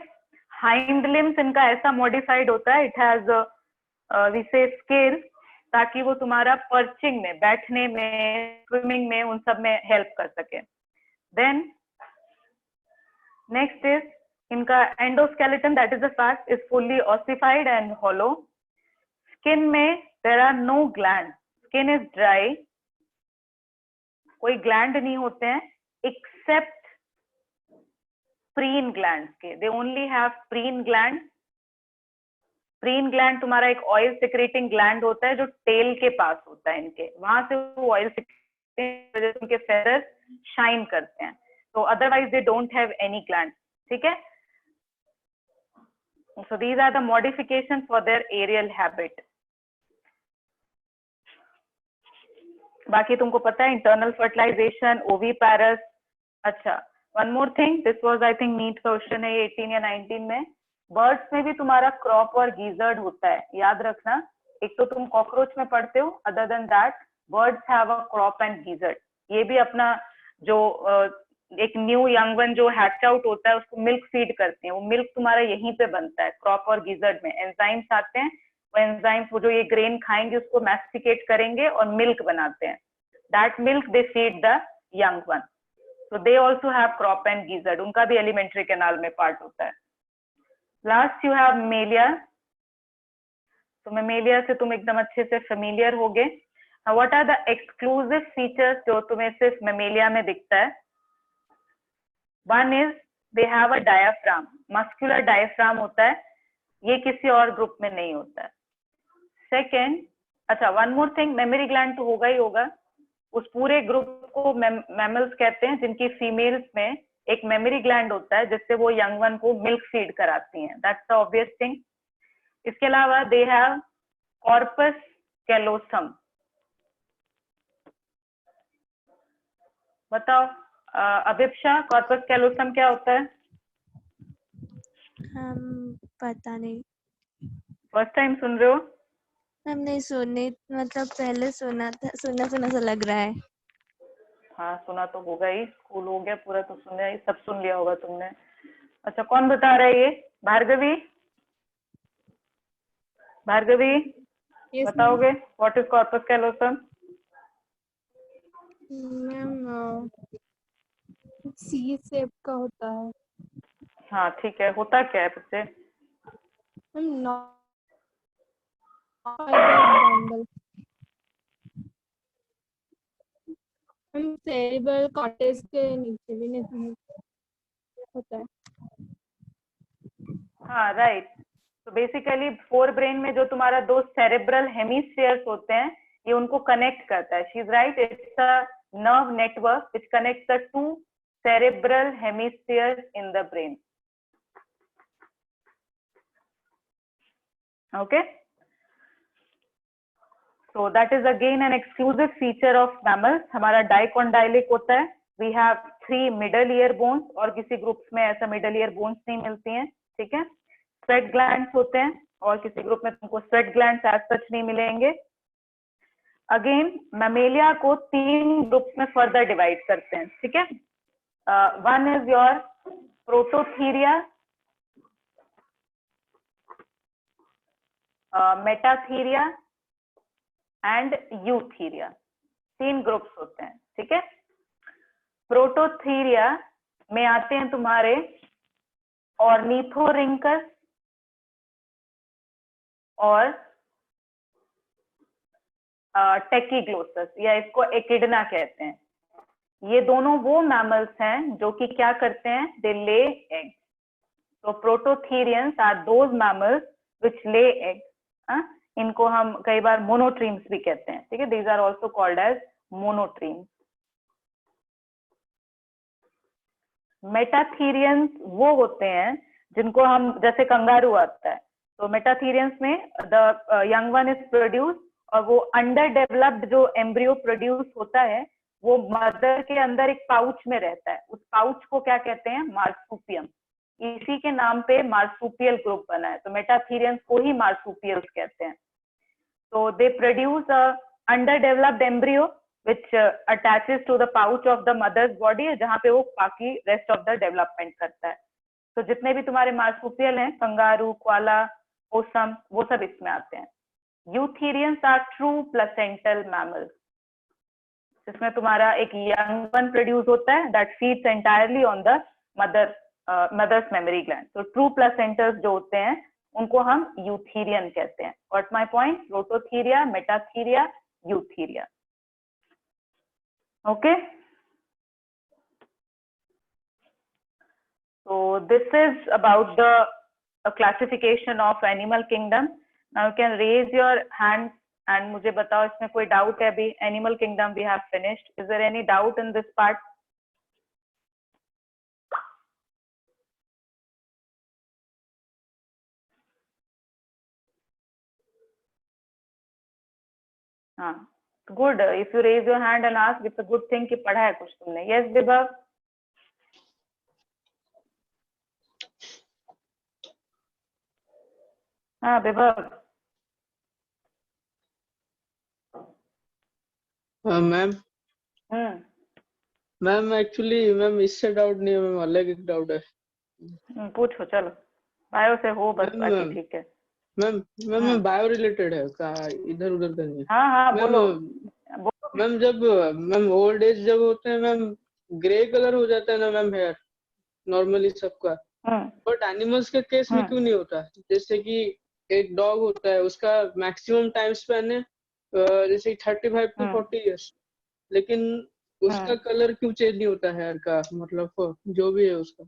[SPEAKER 1] Hind limbs इनका ऐसा मॉडिफाइड होता है, इट हैज वी से स्केल, ताकि वो तुम्हारा पर्चिंग में, बैठने में, स्विमिंग में, उन सब में हेल्प कर सके। देन नेक्स्ट इज इनका endoskeleton, that is the fact, is fully ossified and hollow. Skin में there are no gland, skin is dry, कोई ग्लैंड नहीं होते हैं एक्सेप्ट प्रीन ग्लैंड के, they only have preen gland. Preen gland तुम्हारा एक oil secreting gland होता है जो टेल के पास होता है, इनके वहां से वो ऑयल सिक्रेट उनके फेदर्स शाइन करते हैं, तो otherwise they don't have any gland, ठीक है। So these are the modifications for their aerial habit. बाकी तुमको पता है इंटरनल फर्टिलाइजेशन, ओवीपैरस। अच्छा, one more thing, this was I think NEET question है 18 या 19 में। बर्ड्स में भी तुम्हारा क्रॉप और गीजर्ड होता है, याद रखना। एक तो तुम कॉकरोच में पढ़ते हो, other than that birds have a crop and gizzard. ये भी अपना जो एक न्यू यंग वन जो हैच आउट होता है उसको मिल्क फीड करते हैं, वो मिल्क तुम्हारा यहीं पे बनता है, क्रॉप और गीजर्ड में एंजाइम्स आते हैं, वो एंजाइम्स वो जो ये ग्रेन खाएंगे उसको मैस्टिकेट करेंगे और मिल्क बनाते हैं, that milk they feed the young one. So they also have crop and gizzard, उनका भी एलिमेंट्री कैनाल में पार्ट होता है। लास्ट यू हैव मेलिया, तो मेलिया से तुम एकदम अच्छे से फेमिलियर हो गए। What are the exclusive features जो तुम्हें सिर्फ मेमेलिया में दिखता है? One is they have a diaphragm, muscular diaphragm होता है, ये किसी और ग्रुप में नहीं होता है। सेकेंड, अच्छा one more thing, memory gland तो होगा ही होगा, उस पूरे ग्रुप को मैमल्स कहते हैं जिनकी फीमेल्स में एक मेमोरी ग्लैंड होता है जिससे वो यंग वन को मिल्क फीड कराती हैं, दैट्स द ऑब्वियस थिंग। इसके अलावा दे हैव कॉर्पस कैलोसम, बताओ अभिप्सा, कॉर्पस कैलोसम क्या होता है?
[SPEAKER 3] हम पता नहीं,
[SPEAKER 1] फर्स्ट टाइम सुन रहे हो?
[SPEAKER 3] हमने सुनी, मतलब पहले सुना था, सुना सुना सा लग रहा है।
[SPEAKER 1] हाँ सुना तो होगा ही, स्कूल हो गया पूरा तो सुना ही, सब सुन लिया होगा तुमने। अच्छा कौन बता रहा है ये? भार्गवी, भार्गवी
[SPEAKER 2] Yes,
[SPEAKER 1] बताओगे what is corpus callosum?
[SPEAKER 2] Ma'am C shape का होता है
[SPEAKER 1] हाँ ठीक है, होता क्या है बच्चे?
[SPEAKER 2] Ma'am, bundle ma'am, cerebral cortex के नीचे भी नहीं होता है।
[SPEAKER 1] हाँ राइट, तो बेसिकली फोर ब्रेन में जो तुम्हारा दो सेरेब्रल हेमिस्फीयर्स होते हैं ये उनको कनेक्ट करता है। She is right, it's a nerve network which connects the two cerebral hemispheres in the brain. Okay, so that is again an exclusive feature of mammals। हमारा डाइकोंडाइलिक होता है, we have 3 middle ear bones, और किसी groups में ऐसा middle ear bones नहीं मिलती हैं, ठीक है। स्वेट ग्लैंड्स होते हैं और किसी ग्रुप में तुमको स्वेट ग्लैंड्स एज सच नहीं मिलेंगे। अगेन मैमेलिया को 3 ग्रुप्स में फर्दर डिवाइड करते हैं, ठीक है। One is your Prototheria, Metatheria and Eutheria, 3 groups होते हैं, ठीक है। प्रोटोथीरिया में आते हैं तुम्हारे ऑर्निथोरिंकस और टेकिग्लोसस, या इसको एकिडना कहते हैं। ये दोनों वो मैमल्स हैं जो कि क्या करते हैं, दे ले एग। तो prototherians are those mammals which lay egg, इनको हम कई बार मोनोट्रीम्स भी कहते हैं, ठीक है। These are also called as monotremes. Metatherians वो होते हैं जिनको हम, जैसे कंगारू आता है, तो मेटाथीरियंस में the young one is produce और वो अंडर डेवलप्ड जो एम्ब्रियो प्रोड्यूस होता है वो मदर के अंदर एक पाउच में रहता है, उस पाउच को क्या कहते हैं, मार्सुपियम। इसी के नाम पे मार्सुपियल ग्रुप बना है, तो मेटाथीरियंस को ही मार्सुपियल्स कहते हैं। So they produce a underdeveloped embryo which attaches to the pouch of the mother's body, जहाँ पे वो बाकी rest of the development करता है। तो जितने भी तुम्हारे मार्सुपियल हैं, कंगारू, कोआला, ओसम, वो सब इसमें आते हैं। Eutherians are true placental mammals, जिसमें तुम्हारा एक यंग वन प्रोड्यूस होता है that feeds entirely on the mother's mammary gland. तो ट्रू प्लेसेंटल्स जो होते हैं उनको हम यूथीरियन कहते हैं। What my point, prototheria, metatheria, eutheria. Okay, so this is about the classification of animal kingdom. Now you can raise your hand and मुझे बताओ इसमें कोई doubt है अभी? Animal kingdom we have finished. Is there any doubt in this part? हाँ, good. If you raise your hand and ask, it's a good thing कि पढ़ा है कुछ तुमने. Yes, विभव. हाँ विभव.
[SPEAKER 4] मैम मैम एक्चुअली मैम इससे डाउट नहीं है मैम, अलग एक डाउट है।
[SPEAKER 1] पूछो चलो, बायो से हो बस, बाकी ठीक है।
[SPEAKER 4] मैम मैम बायो रिलेटेड है का, इधर उधर का नहीं।
[SPEAKER 1] हाँ हाँ बोलो।
[SPEAKER 4] मैम जब मैम ओल्ड एज जब होते हैं मैम, ग्रे कलर हो जाता है ना मैम हेयर नॉर्मली सबका, बट एनिमल्स के केस में क्यों नहीं होता? जैसे कि एक डॉग होता है, उसका मैक्सिमम टाइम स्पैन है जैसे 35 to 40 ईयर्स, लेकिन उसका कलर क्यों चेंज नहीं होता हेयर का? मतलब जो भी है उसका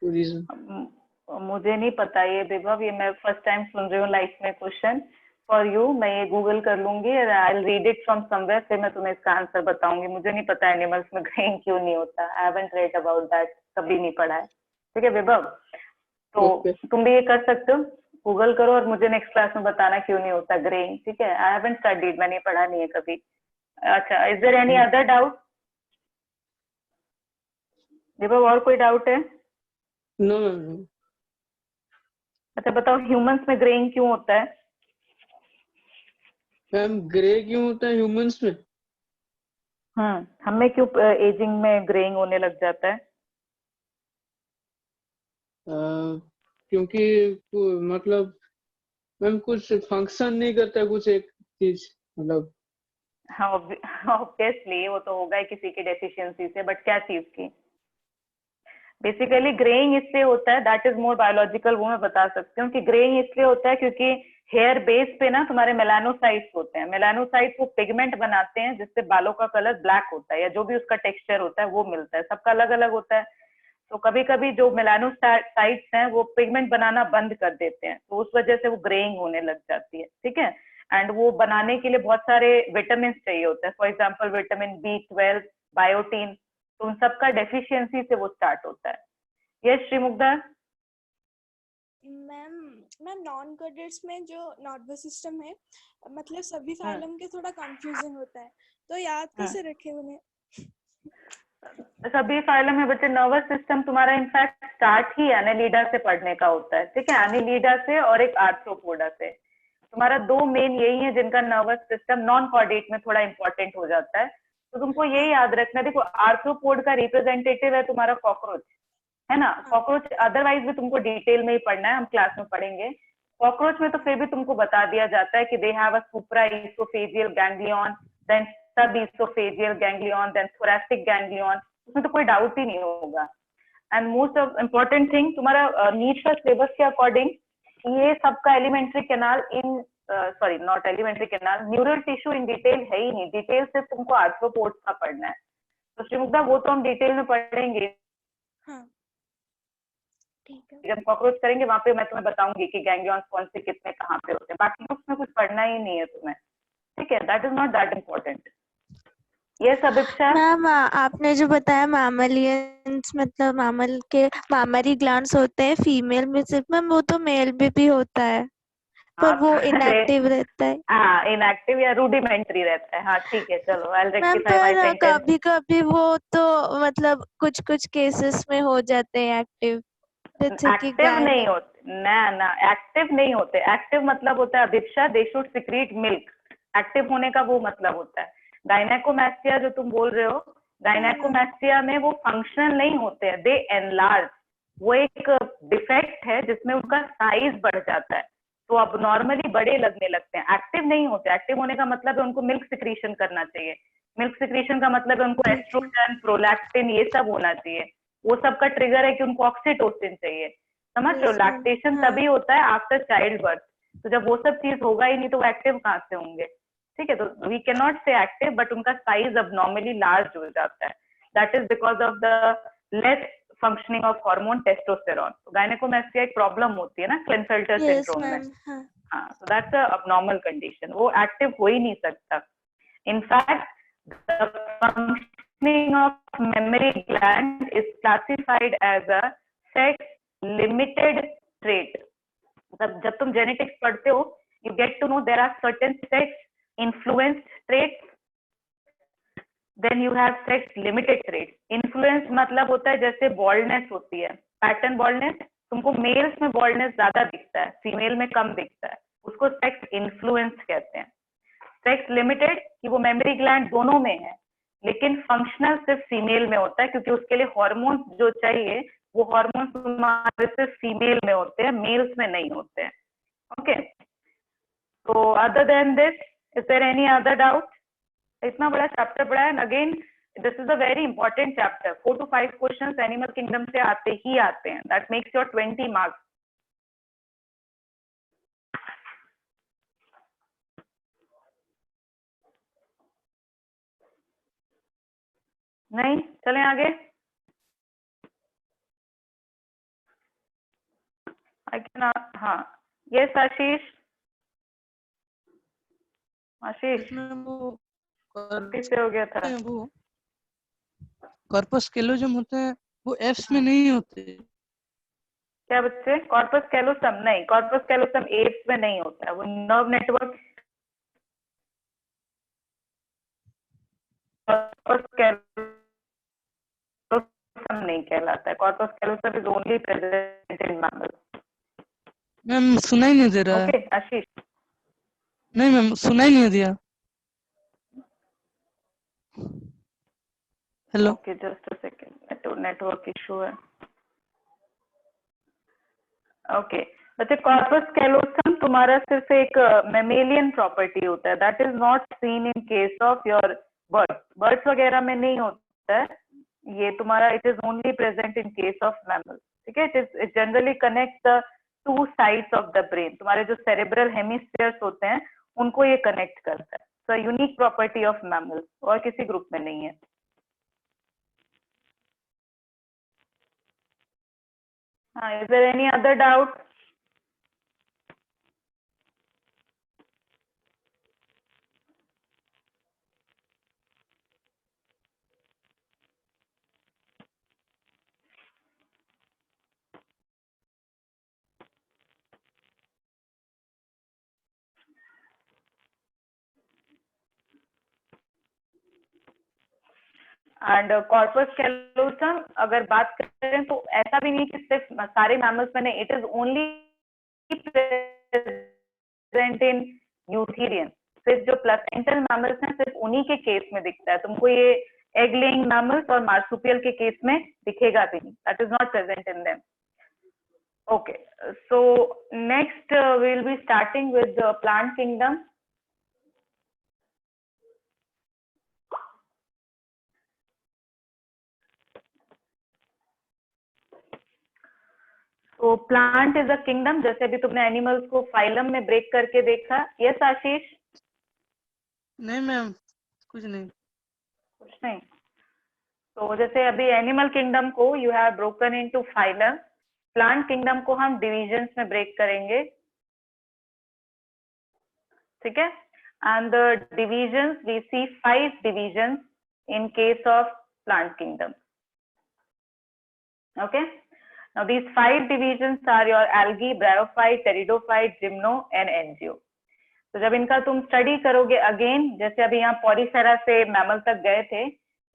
[SPEAKER 4] रीजन
[SPEAKER 1] मुझे नहीं पता ये विभव, ये मैं फर्स्ट टाइम सुन रही हूँ लाइफ में क्वेश्चन फॉर यू। मैं ये गूगल कर लूंगी, I will read it from somewhere, फिर मैं तुम्हें इसका आंसर बताऊंगी। मुझे नहीं पता एनिमल्स में ग्रेइंग क्यों नहीं होता, I haven't read about that, कभी नहीं पढ़ा है। ठीक है विभव, तो तुम भी ये कर सकते हो, गूगल करो और मुझे नेक्स्ट क्लास में बताना क्यों नहीं होता ग्रेइंग। ठीक है, आई हैवंट स्टडीड, मैंने पढ़ा नहीं है कभी। अच्छा, is there any other doubt Vibhav? और कोई डाउट है?
[SPEAKER 4] नो।
[SPEAKER 1] अच्छा बताओ, ह्यूमंस में ग्रेइंग क्यों होता है?
[SPEAKER 4] मैम ग्रे क्यों होता है ह्यूमंस में?
[SPEAKER 1] हमें क्यों एजिंग में ग्रेइंग होने लग जाता है?
[SPEAKER 4] क्योंकि मतलब मैम कुछ फंक्शन नहीं करता कुछ एक चीज, मतलब
[SPEAKER 1] हाँ ऑब्वियसली वो तो होगा ही किसी की डेफिशिएंसी से, बट क्या चीज की? बेसिकली ग्रेइंग इसलिए होता है, दैट इज मोर बायोलॉजिकल, वो मैं बता सकती हूँ कि ग्रेइंग इसलिए होता है क्योंकि हेयर बेस पे ना तुम्हारे मेलानोसाइट्स होते हैं। मेलानोसाइट्स वो पिगमेंट बनाते हैं जिससे बालों का कलर ब्लैक होता है, या जो भी उसका टेक्सचर होता है वो मिलता है, सबका अलग अलग होता है। तो कभी कभी जो मेलानोसाइट्स हैं वो पिगमेंट बनाना बंद कर देते हैं, तो उस वजह से वो ग्रेइंग होने लग जाती है। ठीक है, एंड वो बनाने के लिए बहुत सारे विटामिन चाहिए होते हैं, for example vitamin B12, biotin, तो उन सबका डेफिशिएंसी से वो स्टार्ट होता है। यस श्रीमुग्धा?
[SPEAKER 3] मैम नॉन कोडेड्स में जो नर्वस सिस्टम है, मतलब सभी फाइलम के थोड़ा कंफ्यूजन होता है, तो याद कैसे रखे उन्हें?
[SPEAKER 1] सभी फाइलम में बच्चे, नर्वस सिस्टम तुम्हारा इनफैक्ट स्टार्ट ही एनालिडा से पढ़ने का होता है। ठीक है, एनालिडा से और एक आर्थ्रोपोडा से, तुम्हारा दो मेन यही है जिनका नर्वस सिस्टम नॉन कॉर्डेट में थोड़ा इंपॉर्टेंट हो जाता है। तो तुमको यही याद रखना, देखो आर्थ्रोपोड का रिप्रेजेंटेटिव है तुम्हारा कॉकरोच, है ना? कॉकरोच अदरवाइज भी तुमको डिटेल में ही पढ़ना है, हम क्लास में पढ़ेंगे। कॉकरोच में तो फिर भी तुमको बता दिया जाता है कि they have a supra oesophageal ganglion, then sub oesophageal ganglion, then thoracic ganglion, उसमें तो कोई डाउट ही नहीं होगा। And most of important thing, तुम्हारा नीट का सिलेबस के अकॉर्डिंग ये सबका alimentary canal in sorry not alimentary canal, neural tissue in detail है ही नहीं, डिटेल से तुमको आर्थ्रोपोड्स का पढ़ना है। तो श्रीमुग्धा वो तो हम डिटेल में पढ़ेंगे।
[SPEAKER 3] हाँ ठीक है,
[SPEAKER 1] जब कॉकरोच करेंगे वहां पे मैं तुम्हें बताऊंगी कि गैंग्लियंस कौन से कितने कहाँ पे होते हैं, बाकी बुक्स में कुछ पढ़ना ही नहीं है तुम्हें। ठीक है, that is not that important. Yes Abhiksha?
[SPEAKER 3] Ma'am आपने जो बताया मैमलियंस, मतलब मैमल के मामरी ग्लैंड्स होते हैं फीमेल में सिर्फ, मैम वो तो मेल में भी होता है पर वो इनएक्टिव रहता है।
[SPEAKER 1] हाँ इनएक्टिव या रूडिमेंट्री रहता है। हाँ ठीक है, चलो I will
[SPEAKER 3] ma'am
[SPEAKER 1] rectify my
[SPEAKER 3] पर
[SPEAKER 1] सेंटेंस।
[SPEAKER 3] कभी कभी वो तो मतलब कुछ कुछ केसेस में हो जाते हैं एक्टिव, जैसे कि
[SPEAKER 1] एक्टिव नहीं होते ना, एक्टिव नहीं होते। एक्टिव मतलब होता है Abhiksha, they should secrete milk, active होने का वो मतलब होता है। गायनेकोमैस्टिया जो तुम बोल रहे हो, गायनेकोमैस्टिया में वो फंक्शनल नहीं होते हैं, दे एनलार्ज, वो एक डिफेक्ट है जिसमें उनका साइज बढ़ जाता है, तो अब नॉर्मली बड़े लगने लगते हैं। एक्टिव नहीं होते, एक्टिव होने का मतलब है उनको मिल्क सिक्रीशन करना चाहिए। मिल्क सिक्रीशन का मतलब है उनको एस्ट्रोजन, प्रोलैक्टिन ये सब होना चाहिए, वो सब का ट्रिगर है कि उनको ऑक्सीटोसिन चाहिए। समझ रहे हो? लैक्टेशन तभी होता है आफ्टर चाइल्ड बर्थ, तो जब वो सब चीज होगा ही नहीं तो वो एक्टिव कहाँ से होंगे? ठीक है, तो वी कैन नॉट से एक्टिव, बट उनका साइज अब नॉर्मली लार्ज हो जाता है, that is because of the less functioning of hormone testosterone. तो गायनेकोमेस्टिया एक प्रॉब्लम होती है ना क्लिनफेल्टर
[SPEAKER 3] Yes,
[SPEAKER 1] सिंड्रोम में।
[SPEAKER 3] ma'am. हाँ.
[SPEAKER 1] हाँ, so that's a abnormal condition, वो एक्टिव हो ही नहीं सकता। In fact, the functioning of mammary gland is classified as a sex-limited trait. जब तुम जेनेटिक्स पढ़ते हो, you get to know there are certain sex-influenced traits, then you have sex-limited traits. Influence मतलब होता है जैसे baldness होती है, पैटर्न baldness, तुमको मेल्स में baldness ज्यादा दिखता है, फीमेल में कम दिखता है, उसको सेक्स इन्फ्लुएंस कहते हैं। सेक्स लिमिटेड कि वो मेमोरी ग्लैंड दोनों में है, लेकिन फंक्शनल सिर्फ फीमेल में होता है, क्योंकि उसके लिए हार्मोन्स जो चाहिए वो हार्मोन्स हमारे सिर्फ फीमेल में होते हैं, मेल्स में नहीं होते हैं। ओके, तो other then this is there any other doubt? इतना बड़ा चैप्टर पढ़ा है, again this is a very important chapter. 4 to 5 questions animal kingdom से आते ही आते हैं, दैट मेक्स योर 20 मार्क्स। नहीं, चलें आगे। आई कैन, हाँ, यस आशीष। आशीष किससे हो गया था?
[SPEAKER 7] वो कॉर्पस कैलोजम होते हैं, वो एफ्स में नहीं होते।
[SPEAKER 1] क्या बच्चे? कॉर्पस कैलोसम नहीं, कॉर्पस कैलोसम एप्स में नहीं होता है, वो नर्व नेटवर्क कॉर्पस कैलोसम नहीं कहलाता है। Corpus callosum is only present in mammals.
[SPEAKER 7] Ma'am सुनाई नहीं दे रहा है।
[SPEAKER 1] ओके आशीष,
[SPEAKER 7] नहीं मैम सुनाई नहीं दिया। Hello,
[SPEAKER 1] okay just a second, network issue है। ओके बच्चे, कॉर्पस कैलोसम तुम्हारा सिर्फ एक मेमेलियन प्रॉपर्टी होता है, that is not seen in case of your birds. Birds वगैरह में नहीं होता है ये तुम्हारा, it is only present in case of mammals. ठीक है, it generally connect the 2 sides of the brain. तुम्हारे जो सेरेब्रल हेमिस्फीयर्स होते हैं उनको ये कनेक्ट करता है। So unique property of mammals, और किसी ग्रुप में नहीं है। हाँ, is there any other doubt? And corpus callosum अगर बात करें तो ऐसा भी नहीं कि सिर्फ सारे मैमल्स में नहीं, it is only present in eutherian. सिर्फ जो प्लेसेंटल मैमल्स हैं सिर्फ उन्हीं के केस में दिखता है, तुमको ये एग लेइंग मैमल्स और मार्सुपियल के केस में दिखेगा भी नहीं, that is not present in them. Okay, so next we will be starting with the plant kingdom. तो प्लांट इज अ किंगडम, जैसे अभी तुमने एनिमल्स को फाइलम में ब्रेक करके देखा। यस आशीष?
[SPEAKER 7] नहीं मैम कुछ नहीं।
[SPEAKER 1] कुछ नहीं। तो जैसे अभी एनिमल किंगडम को you have broken into phylum, plant kingdom को हम डिविजन्स में ब्रेक करेंगे। ठीक है, and the divisions we see 5 divisions in case of plant kingdom. Okay, now these 5 divisions are your algae, bryophyte, pteridophyte, gymno and angio। तो जब इनका तुम स्टडी करोगे अगेन, जैसे अभी यहाँ पॉलीफेरा से मैमल तक गए थे,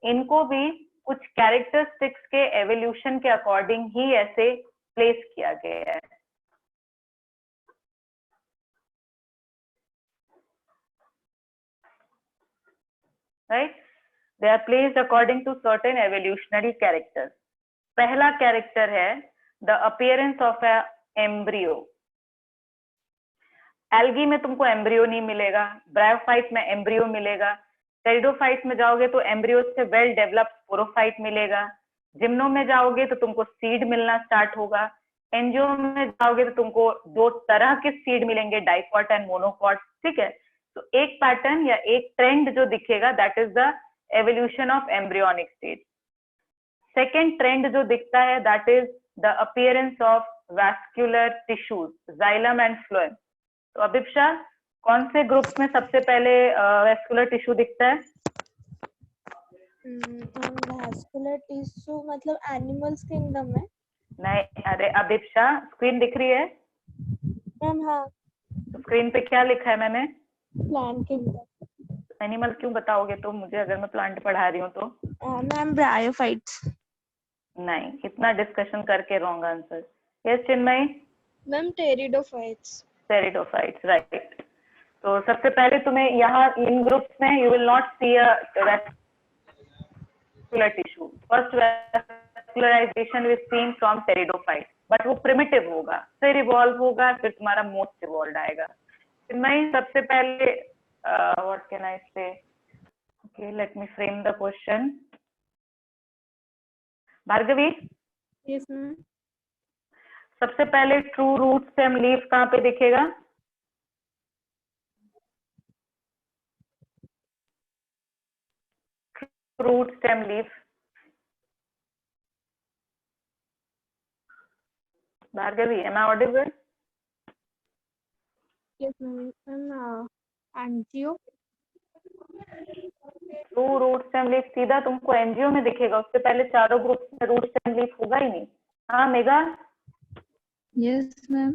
[SPEAKER 1] इनको भी कुछ कैरेक्टरिस्टिक्स के एवोल्यूशन के अकॉर्डिंग ही ऐसे प्लेस किया गया है। Right, they are placed according to certain evolutionary characters. पहला कैरेक्टर है the appearance of a embryo. Algae में तुमको एम्ब्रियो नहीं मिलेगा, ब्रायोफाइट में एम्ब्रियो मिलेगा, टेरिडोफाइट में जाओगे तो एम्ब्रियो से वेल डेवलप्ड स्पोरोफाइट मिलेगा, जिम्नो में जाओगे तो तुमको सीड मिलना स्टार्ट होगा, एंजियो में जाओगे तो तुमको 2 तरह के सीड मिलेंगे, डाइकॉट एंड मोनोकॉट। ठीक है, तो एक पैटर्न या एक ट्रेंड जो दिखेगा, that is the evolution of embryonic stage. Second trend जो दिखता है that is the appearance of vascular tissues, xylem and phloem. तो अभिप्सा, कौन से ग्रुप्स में सबसे पहले वैस्कुलर टिश्यू दिखता है?
[SPEAKER 3] वैस्कुलर टिश्यू मतलब एनिमल्स किंगडम में?
[SPEAKER 1] नहीं, अरे अभिप्सा, स्क्रीन दिख रही है?
[SPEAKER 3] मैम हाँ,
[SPEAKER 1] स्क्रीन पे क्या लिखा है मैंने?
[SPEAKER 3] Plant kingdom.
[SPEAKER 1] एनिमल क्यों बताओगे तुम मुझे, अगर मैं प्लांट पढ़ा रही हूँ तो?
[SPEAKER 3] Ma'am bryophytes.
[SPEAKER 1] नहीं, इतना डिस्कशन करके wrong answer. Yes Chinmayi?
[SPEAKER 2] Ma'am pteridophytes.
[SPEAKER 1] Pteridophytes, right. तो सबसे पहले तुम्हें यहाँ इन ग्रुप्स में you will not see a vascular tissue. First vascularization is seen from pteridophyte, but वो प्रिमिटिव होगा, फिर इवॉल्व होगा, फिर तुम्हारा मोस्ट इवॉल्व आएगा। चिन्मयी, सबसे पहले what can I say, okay let me frame the question. Bhargavi,
[SPEAKER 2] yes ma'am.
[SPEAKER 1] सबसे पहले ट्रू रूट स्टेम लीफ कहाँ पे दिखेगा? Root stem leaf, Bhargavi, am I audible?
[SPEAKER 2] Yes ma'am. Angio.
[SPEAKER 1] True root stem leaf सीधा तुमको एंजियो में दिखेगा, उससे पहले चारों ग्रुप में रूट स्टेम लीफ होगा ही नहीं। हाँ मेगा,
[SPEAKER 10] यस मैम।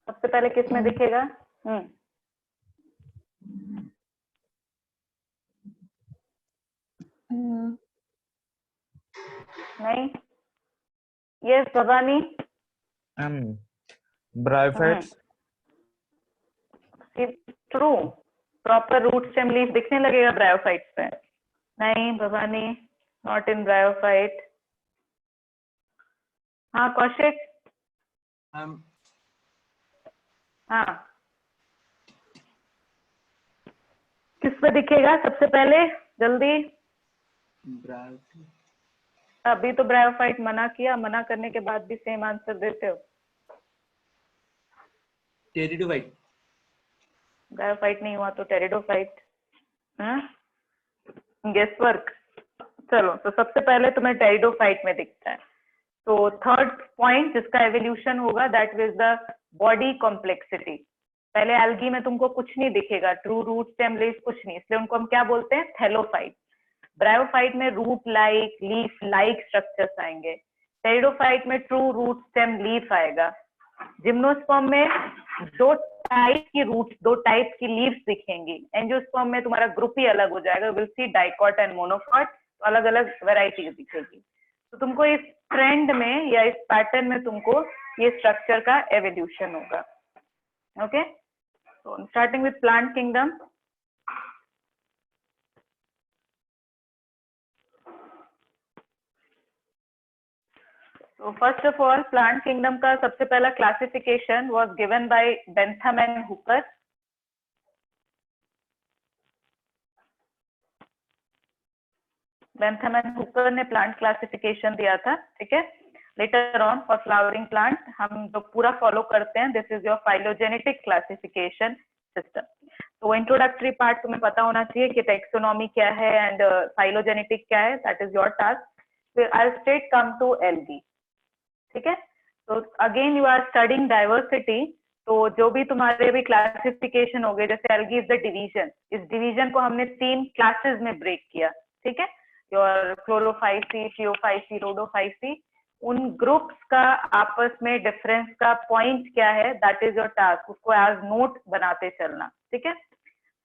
[SPEAKER 1] सबसे पहले किस में दिखेगा? नहीं, yes Bhavani?
[SPEAKER 6] Bryophytes.
[SPEAKER 1] True, proper root stem leaf दिखने लगेगा ब्रायोफाइट्स पे। नहीं भवानी, नॉट इन ब्रायोफाइट। हाँ कौशिक? हाँ, किस पे दिखेगा सबसे पहले, जल्दी? अभी तो ब्रायोफाइट मना किया, मना करने के बाद भी सेम आंसर देते हो।
[SPEAKER 5] टेरिडोफाइट।
[SPEAKER 1] ब्रायोफाइट नहीं हुआ तो टेरिडोफाइट। Guess work. चलो, तो सबसे पहले तुम्हें टेरिडोफाइट में दिखता है। तो थर्ड पॉइंट जिसका एवोल्यूशन होगा that is the body complexity. पहले एल्गी में तुमको कुछ नहीं दिखेगा, ट्रू रूट स्टेम लीफ कुछ नहीं, इसलिए उनको हम क्या बोलते हैं? थैलोफाइट। ब्रायोफाइट में root like, leaf like structures आएंगे। टेरिडोफाइट में ट्रू रूट स्टेम लीफ आएगा। जिम्नोस्पर्म में दो टाइप की रूट, दो टाइप की लीव्स दिखेंगी। एंजियोस्पर्म में तुम्हारा ग्रुप ही अलग हो जाएगा, will see dicot and monocot, तो अलग अलग वैरायटी दिखेगी। तो तुमको इस ट्रेंड में या इस पैटर्न में तुमको ये स्ट्रक्चर का एवोल्यूशन होगा। Okay, so starting with plant kingdom. So first of all, plant kingdom का सबसे पहला classification was given by Bentham and Hooker. Bentham and Hooker ने plant classification दिया था, ठीक है। Later on for flowering plant हम जो पूरा follow करते हैं, this is your phylogenetic classification system. तो इंट्रोडक्टरी पार्ट तुम्हें पता होना चाहिए कि टेक्सोनॉमी क्या है एंड फाइलोजेनेटिक क्या है, दैट इज योर टास्क। फिर I straight come to algae, ठीक है। तो again you are studying diversity, तो जो भी तुम्हारे भी क्लासिफिकेशन हो गए, जैसे एल्गी इज द डिवीजन, इस डिवीजन को हमने 3 क्लासेस में ब्रेक किया, ठीक है। योर क्लोरोफाइसी, फियोफाइसी, रोडोफाइसी, उन ग्रुप्स का आपस में डिफरेंस का पॉइंट क्या है, दैट इज योर टास्क, उसको एज नोट बनाते चलना, ठीक है।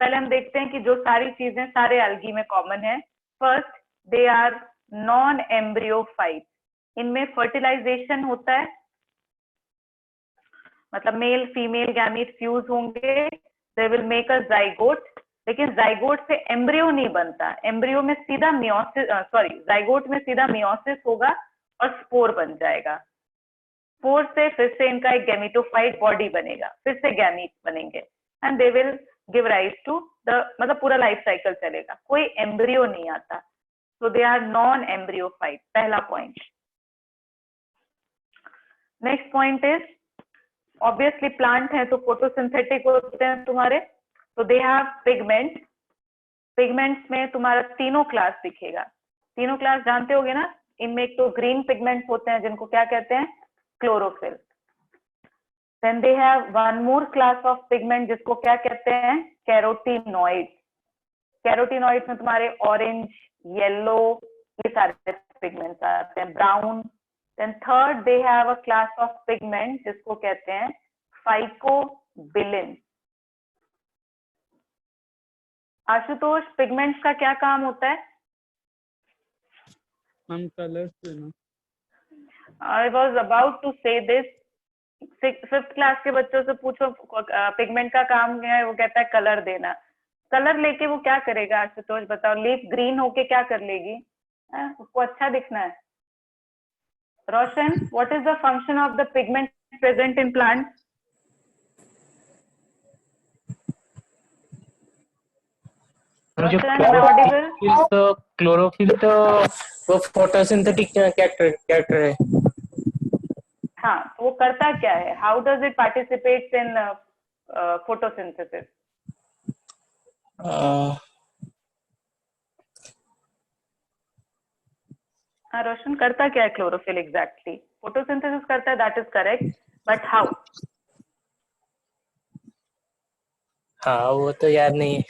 [SPEAKER 1] पहले हम देखते हैं कि जो सारी चीजें सारे एल्गी में कॉमन है। फर्स्ट, दे आर नॉन एम्ब्रियोफाइट, इनमें फर्टिलाइजेशन होता है, मतलब मेल फीमेल गैमीट फ्यूज होंगे, they will make a zygote, लेकिन जाइगोट से एम्ब्रियो नहीं बनता, एम्ब्रियो में सीधा मियोसिस, जाइगोट में सीधा मियोसिस होगा और स्पोर बन जाएगा। स्पोर से फिर से इनका एक गैमीटोफाइट बॉडी बनेगा, फिर से गैमीट बनेंगे and they will give rise to the, मतलब पूरा लाइफ साइकिल चलेगा, कोई एम्ब्रियो नहीं आता। सो दे आर नॉन एम्ब्रियोफाइट, पहला point. Next point is, obviously plant है तो फोटोसिंथेटिक होते हैं तुम्हारे, तो दे हैव पिगमेंट। पिगमेंट्स में तुम्हारा तीनों क्लास दिखेगा, तीनों क्लास जानते होगे ना, इनमें एक तो ग्रीन पिगमेंट्स होते हैं जिनको क्या कहते हैं, chlorophyll. Then they have one more class of pigment जिसको क्या कहते हैं, कैरोटीनॉइड. कैरोटीनॉइड में तुम्हारे ऑरेंज, येलो, ये सारे पिगमेंट्स आते हैं, brown. Then third they have a class of pigment जिसको कहते हैं फाइकोबिलिन. आशुतोष, पिगमेंट्स का क्या काम होता है?
[SPEAKER 7] हम कलर्स देना.
[SPEAKER 1] आई वॉज अबाउट टू से दिस. 5th क्लास के बच्चों से पूछो पिगमेंट का काम क्या है, वो कहता है कलर देना. कलर लेके वो क्या करेगा आशुतोष, बताओ. लीफ ग्रीन होके क्या कर लेगी? उसको अच्छा दिखना है. Roshan, what is the function of the pigment present in plant?
[SPEAKER 5] Chlorophyll तो वो फोटोसिंथेटिक कैरेक्टर है.
[SPEAKER 1] हाँ, तो वो करता क्या है? How does it participate in photosynthesis? हाँ रोशन, करता क्या है क्लोरोफिल एग्जैक्टली? फोटोसिंथेसिस करता है, that is correct, but how?
[SPEAKER 5] हाँ वो तो याद नहीं है.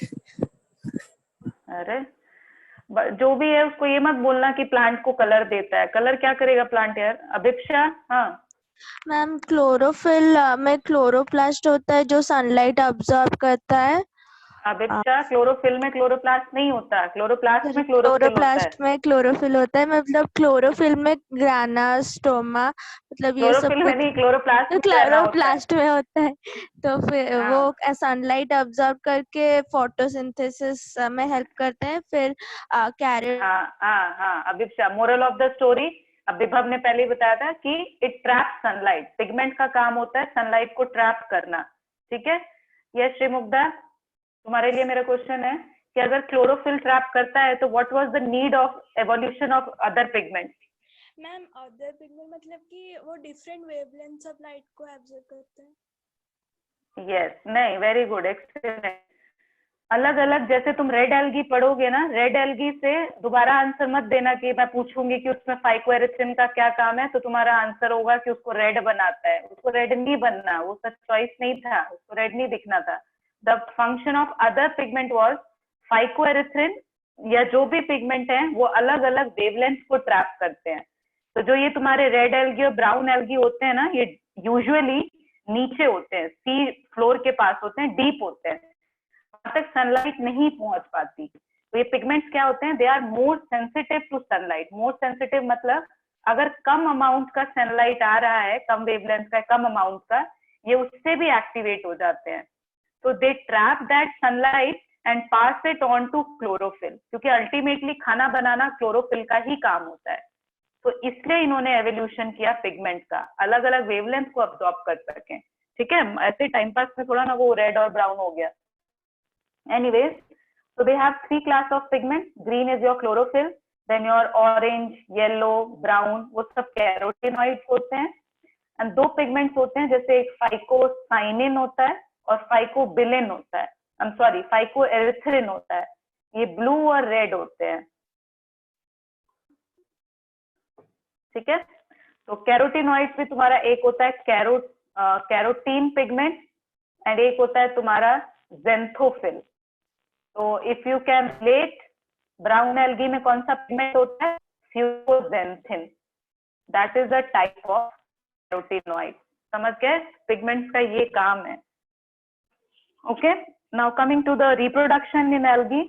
[SPEAKER 1] अरे जो भी है उसको ये मत बोलना कि प्लांट को कलर देता है. कलर क्या करेगा प्लांट यार? अभिक्षा. हाँ
[SPEAKER 3] मैम, क्लोरोफिल में क्लोरोप्लास्ट होता है जो सनलाइट अब्सॉर्ब करता है.
[SPEAKER 1] अभिक्षा, क्लोरोफिल में क्लोरोप्लास्ट नहीं होता, क्लोरोप्लास्ट में क्लोरोफिल होता है.
[SPEAKER 3] क्लोरोप्लास्ट में क्लोरोफिल होता है, मतलब क्लोरोफिल में ग्राना, स्टोमा, मतलब ये सब
[SPEAKER 1] क्लोरोफिल में
[SPEAKER 3] कुछ
[SPEAKER 1] नहीं, क्लोरोप्लास्ट में रहना होता है.
[SPEAKER 3] क्लोरोप्लास्ट में होता है. तो फिर
[SPEAKER 1] हाँ.
[SPEAKER 3] वो सनलाइट अब्सॉर्ब करके फोटोसिंथेसिस में हेल्प करते हैं. फिर कैरेट.
[SPEAKER 1] हाँ Abhiksha, moral of the story, विभव ने पहले ही बताया था कि इट ट्रैप सनलाइट. पिगमेंट का काम होता है सनलाइट को ट्रैप करना. ठीक है. यस श्रीमुग्धा, तुम्हारे लिए मेरा क्वेश्चन है कि अगर क्लोरोफिल ट्रैप करता है तो what was the need of evolution of other pigment?
[SPEAKER 2] Ma'am other pigment मतलब कि वो डिफरेंट वेवलेंथ्स ऑफ लाइट को एब्जॉर्ब करते हैं.
[SPEAKER 1] यस, नहीं, वेरी गुड, एक्सीलेंट. अलग अलग, जैसे तुम रेड एल्गी पढ़ोगे ना, रेड एल्गी से दोबारा आंसर मत देना कि मैं पूछूंगी कि उसमें फाइकोएरिथ्रिन का क्या काम है, तो तुम्हारा आंसर होगा कि उसको रेड बनाता है. उसको रेड नहीं बनना, वो सच चॉइस नहीं था, उसको रेड नहीं दिखना था. The function of other pigment was phycoerythrin, या जो भी पिगमेंट है वो अलग अलग वेवलेंथ को ट्रैप करते हैं. तो जो ये तुम्हारे रेड एल्गी और ब्राउन एल्गी होते हैं ना, ये यूजुअली नीचे होते हैं, सी फ्लोर के पास होते हैं, डीप होते हैं, वहां तक सनलाइट नहीं पहुंच पाती. तो ये पिगमेंट्स क्या होते हैं? They are more sensitive to sunlight. More sensitive मतलब अगर कम अमाउंट का सनलाइट आ रहा है, कम वेवलेंथ का, कम अमाउंट का, ये उससे भी एक्टिवेट हो जाते हैं. तो they trap that sunlight and pass it on to chlorophyll, क्योंकि अल्टीमेटली खाना बनाना क्लोरोफिल का ही काम होता है. तो इसलिए इन्होंने एवोल्यूशन किया पिगमेंट का, अलग अलग वेवलेंथ को अब्सॉर्ब कर सकें. ठीक है, ऐसे टाइम पास में थोड़ा ना वो रेड और ब्राउन हो गया. Anyways, so they have 3 class of pigment. Green is your chlorophyll, then your orange, yellow, brown, वो सब कैरोटीनॉइड्स होते हैं. एंड 2 पिगमेंट्स होते हैं, जैसे एक फाइकोसाइनिन होता है और फाइकोबिलिन होता है. आई एम सॉरी, फाइकोएरिथ्रिन होता है. ये ब्लू और रेड होते हैं. ठीक है. तो कैरोटीनॉइड्स भी तुम्हारा एक होता है कैरोटीन पिगमेंट एंड एक होता है तुम्हारा ज़ेंथोफिल. तो if you can relate, brown algae में कौन सा पिगमेंट होता है? Fucoxanthin. That is the type of carotenoid. समझ गए? पिगमेंट्स का ये काम है. Okay, now coming to the reproduction in algae.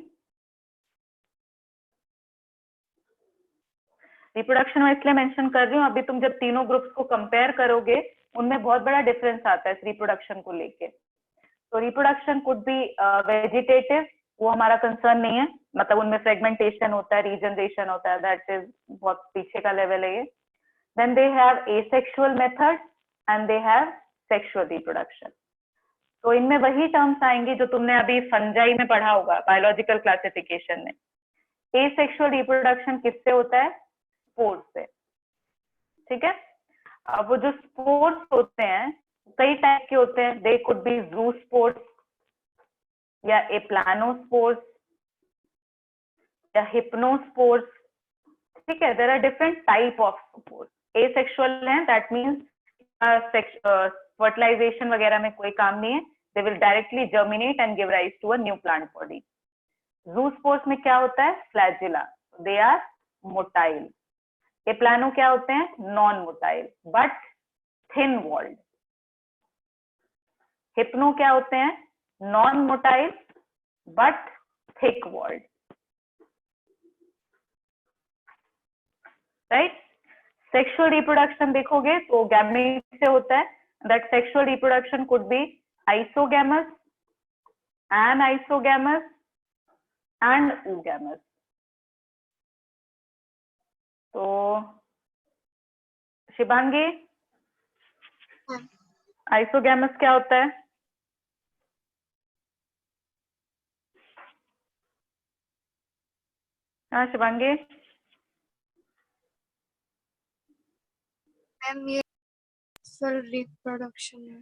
[SPEAKER 1] Reproduction में इसलिए मेंशन कर रही हूँ, अभी तुम जब तीनों ग्रुप्स को कंपेयर करोगे उनमें बहुत बड़ा डिफरेंस आता है इस रिप्रोडक्शन को लेके. तो रिप्रोडक्शन कुड बी वेजिटेटिव, वो हमारा कंसर्न नहीं है, मतलब उनमें फ्रेगमेंटेशन होता है, रीजनरेशन होता है, दैट इज बहुत पीछे का लेवल है ये. Then they have asexual method and they have sexual reproduction. तो इनमें वही टर्म्स आएंगी जो तुमने अभी फंजाई में पढ़ा होगा बायोलॉजिकल क्लासिफिकेशन में. एसेक्सुअल रिप्रोडक्शन किससे होता है? स्पोर्स से. ठीक है. अब वो जो स्पोर्स होते हैं कई टाइप के होते हैं. दे कुड बी ज़ूस्पोर्स या एप्लानोस्पोर्स या हिप्नोस्पोर्स ठीक है, there are different type of spores. Asexual है, दैट मीन्स फर्टिलाइजेशन वगैरह में कोई काम नहीं है. They will directly germinate and give rise to a new plant body. Zoospores में क्या होता है? फ्लैजिला. They are motile. ये प्लानो क्या होते हैं? Non motile but thin walled. Hypno क्या होते हैं? Non motile but thick walled. Right. Sexual reproduction देखोगे तो गैमेट से होता है. That sexual reproduction could be isogamous, anisogamous and oogamous. तो शिवांगी, आइसोगैमस क्या होता है? हाँ शिवांगी.
[SPEAKER 2] मैम ये सेल रिप्रोडक्शन है.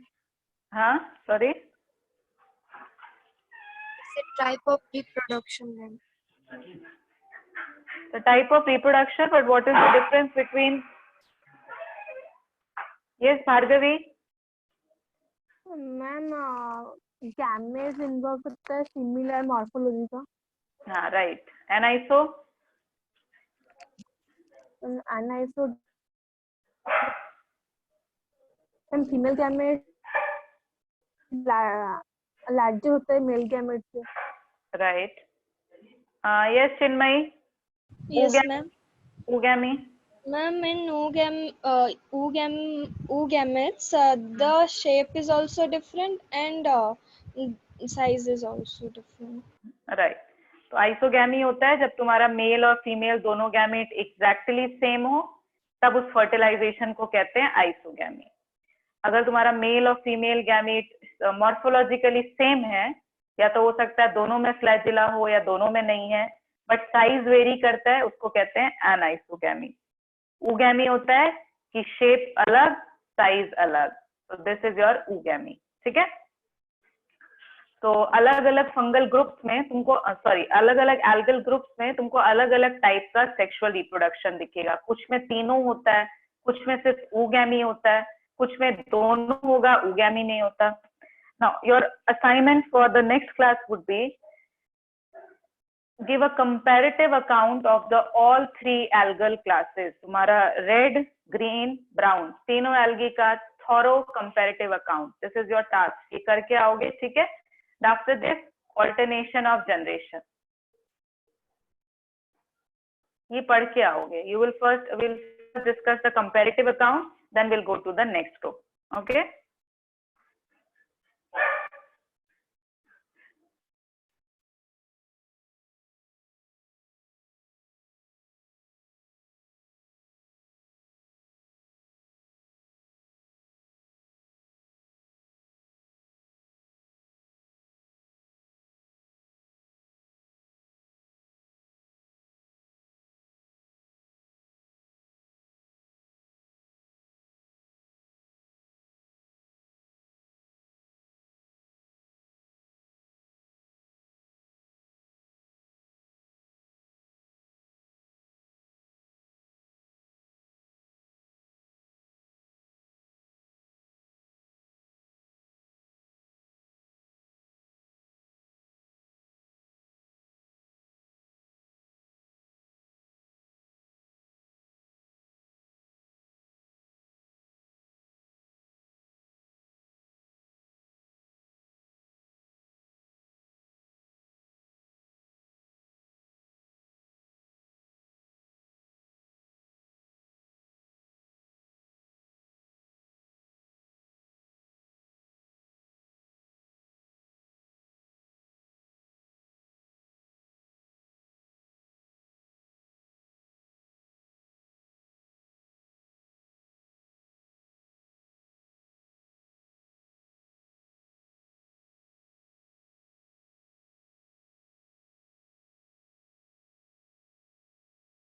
[SPEAKER 1] हाँ सॉरी,
[SPEAKER 2] टाइप ऑफ रिप्रोडक्शन है.
[SPEAKER 1] the type of reproduction, but what is the difference between? Yes Bhargavi.
[SPEAKER 3] Ma'am gametes involve करता है सिमिलर मॉर्फोलॉजी का.
[SPEAKER 1] हाँ राइट. एनाइसो.
[SPEAKER 3] अनाइसो फीमेल गैमेट लार्जर होता है मेल गैमेट से.
[SPEAKER 1] Right. Yes Chinmayi.
[SPEAKER 2] Yes, ma'am.
[SPEAKER 1] oogammy.
[SPEAKER 2] Ma'am, in oogametes, the shape is also different and size is also different.
[SPEAKER 1] Right. तो isogamy होता है जब तुम्हारा मेल और फीमेल दोनों गैमेट एग्जैक्टली सेम हो, तब उस फर्टिलाइजेशन को कहते हैं आइसोगैमी. अगर तुम्हारा मेल और फीमेल गैमेट मॉर्फोलॉजिकली सेम है, या तो हो सकता है दोनों में फ्लैजिला हो या दोनों में नहीं है, बट साइज वेरी करता है, उसको कहते हैं एनाइसोगैमी. oogammy होता है कि शेप अलग, साइज अलग. तो दिस इज योर oogammy. ठीक है. तो अलग अलग फंगल ग्रुप्स में तुमको अलग अलग एल्गल ग्रुप्स में तुमको अलग अलग टाइप का सेक्सुअल रिप्रोडक्शन दिखेगा. कुछ में तीनों होता है, कुछ में सिर्फ oogammy होता है, कुछ में दोनों होगा, oogammy नहीं होता. Now your assignment for the next class would be give a comparative account of the all three algal classes. तुम्हारा रेड, ग्रीन, ब्राउन तीनों एल्गी का thorough comparative account. This is your task. ये करके आओगे. ठीक है. After this alternation of generation ये पढ़ के आओगे. You will first discuss the comparative account, then will go to the next group. Okay.